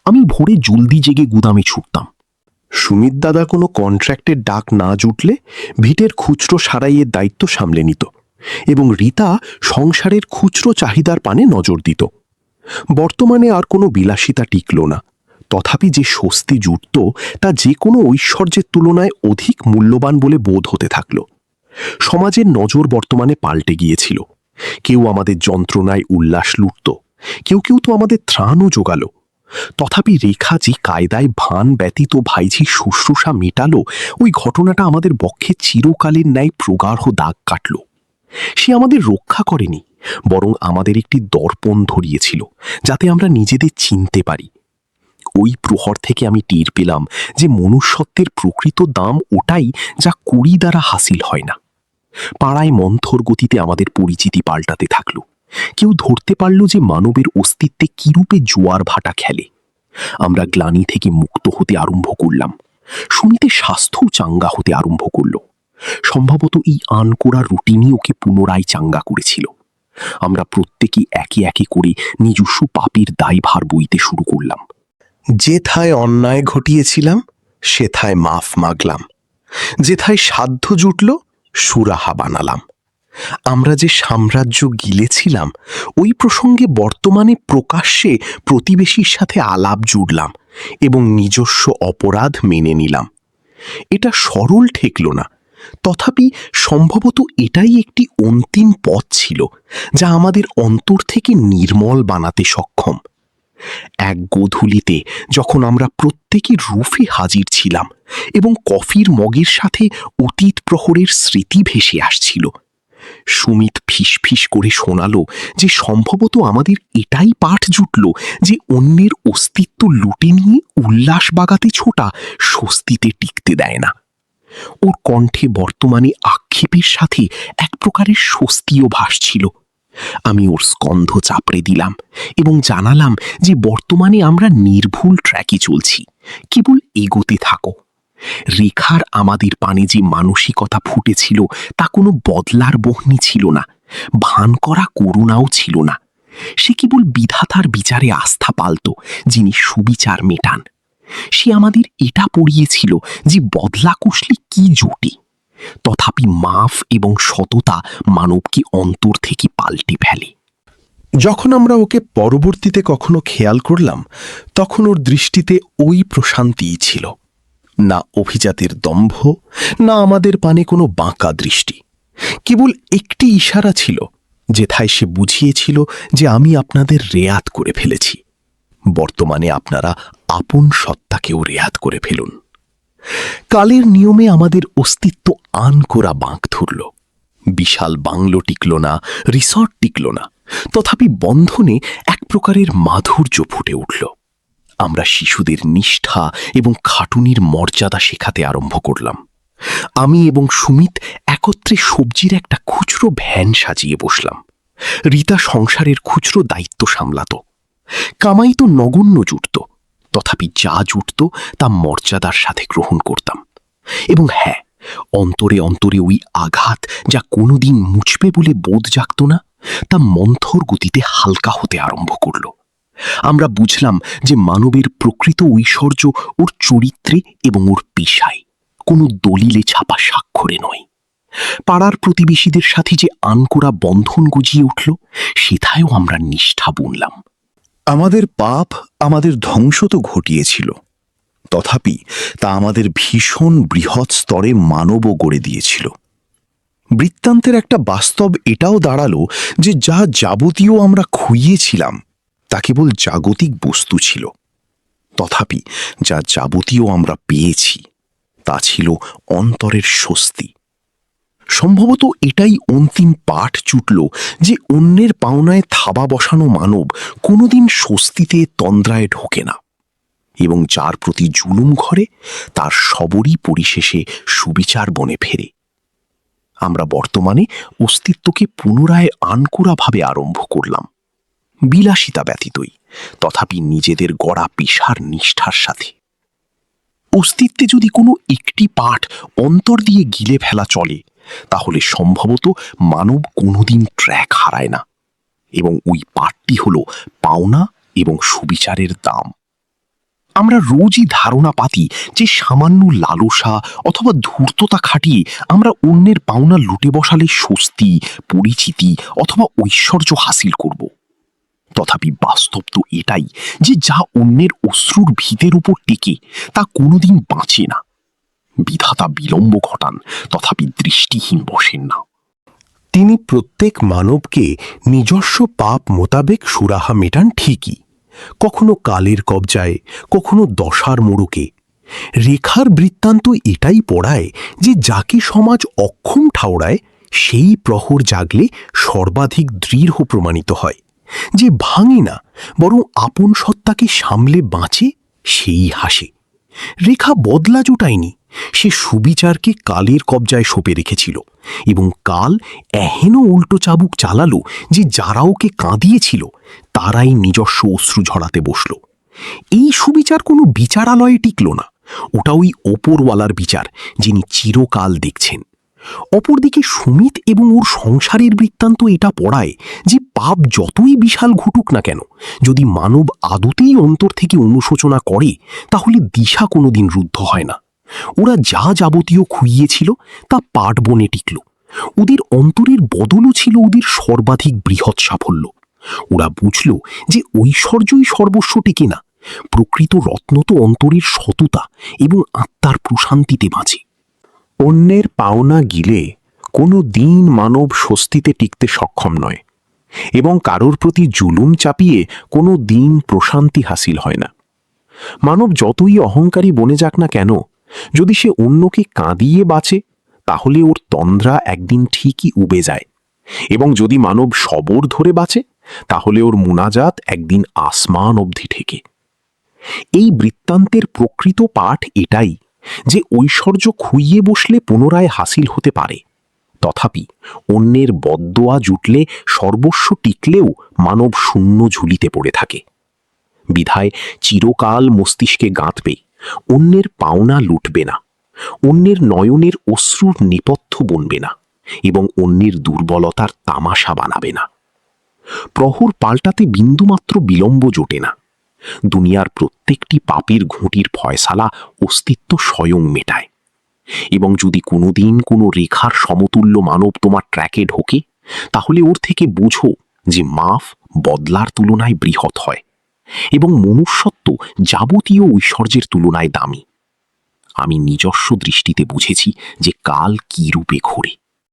আমি ভোরে জলদি জেগে গুদামে ছুটতাম। সুমিত দাদা কোনো কন্ট্রাক্টের ডাক না জুটলে ভিটের খুচরো সারাইয়ের দায়িত্ব সামলে নিত এবং রীতা সংসারের খুচরো চাহিদার পানে নজর দিত। বর্তমানে আর কোনো বিলাসিতা টিকল না, তথাপি যে স্বস্তি জুটত তা যে কোনো ঐশ্বর্যের তুলনায় অধিক মূল্যবান বলে বোধ হতে থাকল। সমাজের নজর বর্তমানে পাল্টে গিয়েছিল। কেউ আমাদের যন্ত্রণায় উল্লাস লুটত, কেউ কেউ তো আমাদের ত্রাণও জোগাল। তথাপি রেখা যে কায়দায় ভান ব্যতীত ভাইঝির শুশ্রূষা মেটালো, ওই ঘটনাটা আমাদের বক্ষে চিরকালের ন্যায় প্রগাঢ় দাগ কাটল। সে আমাদের রক্ষা করেনি, বরং আমাদের একটি দর্পণ ধরিয়েছিল যাতে আমরা নিজেদের চিনতে পারি। ওই প্রহর থেকে আমি টের পেলাম যে মনুষ্যত্বের প্রকৃত দাম ওটাই যা কুড়ি দ্বারা হাসিল হয় না। পাড়ায় মন্থর গতিতে আমাদের পরিচিতি পাল্টাতে থাকল। কেউ ধরতে পারল যে মানবের অস্তিত্বে কিরূপে জোয়ার ভাটা খেলে। আমরা গ্লানি থেকে মুক্ত হতে আরম্ভ করলাম। সুমিতের স্বাস্থ্য চাঙ্গা হতে আরম্ভ করল। সম্ভবত এই আনকোড়া রুটিনই ওকে পুনরায় চাঙ্গা করেছিল। আমরা প্রত্যেকে একে একে করে নিজস্ব পাপের দায়ভার বইতে শুরু করলাম। যেথায় অন্যায় ঘটিয়েছিলাম সেথায় মাফ মাগলাম, যেথায় সাধ্য জুটল সুরাহা বানালাম। আমরা যে সাম্রাজ্য গিলেছিলাম ওই প্রসঙ্গে বর্তমানে প্রকাশ্যে প্রতিবেশীর সাথে আলাপ জুড়লাম এবং নিজস্ব অপরাধ মেনে নিলাম। এটা সরল ঠেকল না, তথাপি সম্ভবত এটাই একটি অন্তিম পথ ছিল যা আমাদের অন্তর থেকে নির্মল বানাতে সক্ষম। এক গোধূলিতে যখন আমরা প্রত্যেকে রুফে হাজির ছিলাম এবং কফির মগের সাথে অতীত প্রহরের স্মৃতি ভেসে আসছিল, সুমিত ফিসফিস করে শোনালো যে সম্ভবত আমাদের এটাই পাঠ জুটল যে অন্যের অস্তিত্ব লুটে নিয়ে উল্লাস বাগাতে ছোটা স্বস্তিতে টিকতে দেয় না। ওর কণ্ঠে বর্তমানে আক্ষেপের সাথে এক প্রকারের স্বস্তিও ভাসছিল। আমি ওর স্কন্ধ চাপড়ে দিলাম এবং জানালাম যে বর্তমানে আমরা নির্ভুল ট্র্যাকে চলছি, কেবল এগোতে থাকো। রেখার আমাদের পানে যে মানসিকতা ফুটেছিল তা কোনো বদলার বহনি ছিল না, ভান করা করুণাও ছিল না। সে কেবল বিধাতার বিচারে আস্থা পালত, যিনি সুবিচার মেটান। সে আমাদের এটা পড়িয়েছিল যে বদলা কষলে কি জোটে, তথাপি মাফ এবং সততা মানবকে অন্তর থেকে পাল্টে ফেলে। যখন আমরা ওকে পরবর্তীতে কখনো খেয়াল করলাম, তখন ওর দৃষ্টিতে ওই প্রশান্তিই ছিল, না অভিজাতের দম্ভ, না আমাদের পানে কোনো বাঁকা দৃষ্টি। কেবল একটি ইশারা ছিল, যেথায় সে বুঝিয়েছিল যে আমি আপনাদের রেয়াত করে ফেলেছি, বর্তমানে আপনারা আপন সত্তাকেও রেয়াত করে ফেলুন। কালের নিয়মে আমাদের অস্তিত্ব আনকোরা বাঁক ধরল। বিশাল বাংলো টিকল না, রিসর্ট টিকল না, তথাপি বন্ধনে এক প্রকারের মাধুর্য ফুটে উঠল। আমরা শিশুদের নিষ্ঠা এবং খাটুনির মর্যাদা শেখাতে আরম্ভ করলাম। আমি এবং সুমিত একত্রে সবজির একটা খুচরো ভ্যান সাজিয়ে বসলাম। রীতা সংসারের খুচরো দায়িত্ব সামলাত। কামাই তো নগণ্য জুটত, তথাপি যা জুটত তা মর্যাদার সাথে গ্রহণ করতাম। এবং হ্যাঁ, অন্তরে অন্তরে ওই আঘাত যা কোনোদিন মুছবে বলে বোধ জাগত না, তা মন্থর গতিতে হালকা হতে আরম্ভ করল। আমরা বুঝলাম যে মানবের প্রকৃত ঐশ্বর্য ওর চরিত্রে এবং ওর পেশায়, কোনো দলিলে ছাপা স্বাক্ষরে নয়। পাড়ার প্রতিবেশীদের সাথে যে আনকোরা বন্ধন গজিয়ে উঠল, সেথায়ও আমরা নিষ্ঠা বুনলাম। আমাদের পাপ আমাদের ধ্বংস তো ঘটিয়েছিল, তথাপি তা আমাদের ভীষণ বৃহৎ স্তরে মানবও গড়ে দিয়েছিল। বৃত্তান্তের একটা বাস্তব এটাও দাঁড়ালো যে যা যাবতীয় আমরা খুইয়েছিলাম তা কেবল জাগতিক বস্তু ছিল, তথাপি যা যাবতীয় আমরা পেয়েছি তা ছিল অন্তরের স্বস্তি। সম্ভবত এটাই অন্তিম পাঠ জুটল যে অন্যের পাওনায় থাবা বসানো মানব কোনোদিন স্বস্তিতে তন্দ্রায় ঢোকে না, এবং যার প্রতি জুলুম ঘরে তার সবরই পরিশেষে সুবিচার বনে ফেরে। আমরা বর্তমানে অস্তিত্বকে পুনরায় আনকোরাভাবে আরম্ভ করলাম, বিলাসিতা ব্যতীতই, তথাপি নিজেদের গড়া পেশার নিষ্ঠার সাথে। অস্তিত্বে যদি কোনো একটি পাঠ অন্তর দিয়ে গিলে ফেলা চলে, তাহলে সম্ভবত মানব কোনোদিন ট্র্যাক হারায় না, এবং ওই পাঠটি হল পাওনা এবং সুবিচারের দাম। আমরা রোজই ধারণা পাতি যে সামান্য লালসা অথবা ধূর্ততা খাটিয়ে আমরা অন্যের পাওনা লুটে বসালে স্বস্তি, পরিচিতি অথবা ঐশ্বর্য হাসিল করব। তথাপি বাস্তব তো এটাই যে যা অন্যের অশ্রুর ভিতের উপর টেকে তা কোনোদিন বাঁচে না। বিধাতা বিলম্ব ঘটান, তথাপি দৃষ্টিহীন বসেন না। তিনি প্রত্যেক মানবকে নিজস্ব পাপ মোতাবেক সুরাহা মেটান ঠিকই, কখনো কালের কবজায়, কখনো দশার মোড়কে। রেখার বৃত্তান্ত এটাই পড়ায় যে যাকে সমাজ অক্ষম ঠাওরায়, সেই প্রহর জাগলে সর্বাধিক দৃঢ় প্রমাণিত হয়। যে ভাঙে না, বরং আপন সত্তাকে সামলে বাঁচে, সেই হাসে। রেখা বদলা জোটায়নি, সে সুবিচারকে কালের কবজায় সঁপে রেখেছিল, এবং কাল এহেন উল্টো চাবুক চালালো যে যারা ওকে কাঁদিয়েছিল তারাই নিজস্ব অশ্রু ঝরাতে বসল। এই সুবিচার কোনো বিচারালয়ে টিকল না, ওটা ওই ওপরওয়ালার বিচার, যিনি চিরকাল দেখছেন। অপরদিকে সুমিত এবং ওর সংসারের বৃত্তান্ত এটা পড়ায় যে পাপ যতই বিশাল ঘটুক না কেন, যদি মানব আদতেই অন্তর থেকে অনুশোচনা করে তাহলে দিশা কোনোদিন রুদ্ধ হয় না। ওরা যা যাবতীয় খুইয়েছিল তা পাট বনে টিকল। ওদের অন্তরের বদলও ছিল ওদের সর্বাধিক বৃহৎ সাফল্য। ওরা বুঝল যে ঐশ্বর্যই সর্বস্ব টেকে না, প্রকৃত রত্ন তো অন্তরের সততা এবং আত্মার প্রশান্তিতে বাঁচে। অন্যের পাওনা গিলে কোনো দিন মানব স্বস্তিতে টিকতে সক্ষম নয়, এবং কারোর প্রতি জুলুম চাপিয়ে কোনো দিন প্রশান্তি হাসিল হয় না। মানব যতই অহংকারী বনে যাক না কেন, যদি সে অন্যকে কাঁদিয়ে বাঁচে তাহলে ওর তন্দ্রা একদিন ঠিকই উবে যায়, এবং যদি মানব সবর ধরে বাঁচে তাহলে ওর মুনাজাত একদিন আসমান অবধি ঠেকে। এই বৃত্তান্তের প্রকৃত পাঠ এটাই যে ঐশ্বর্য খুইয়ে বসলে পুনরায় হাসিল হতে পারে, তথাপি অন্যের বদদোয়া জুটলে সর্বস্ব টিকলেও মানব শূন্য ঝুলিতে পড়ে থাকে। বিধায় চিরকাল মস্তিষ্কে গাঁথবে অন্যের পাওনা লুটবে না, অন্যের নয়নের অশ্রুর নেপথ্য বনবে না, এবং অন্যের দুর্বলতার তামাশা বানাবে না। প্রহর পাল্টাতে বিন্দুমাত্র বিলম্ব জোটে না। দুনিয়ার প্রত্যেকটি পাপের ঘুঁটির ফয়সালা অস্তিত্ব স্বয়ং মেটায়। এবং যদি কোনোদিন কোনো রেখার সমতুল্য মানব তোমার ট্র্যাকে ঢোকে, তাহলে ওর থেকে বুঝো যে মাফ বদলার তুলনায় বৃহৎ হয়, এবং মনুষ্যত্ব যাবতীয় ঐশ্বর্যের তুলনায় দামি। আমি নিজস্ব দৃষ্টিতে বুঝেছি যে কাল কী রূপে ঘোরে।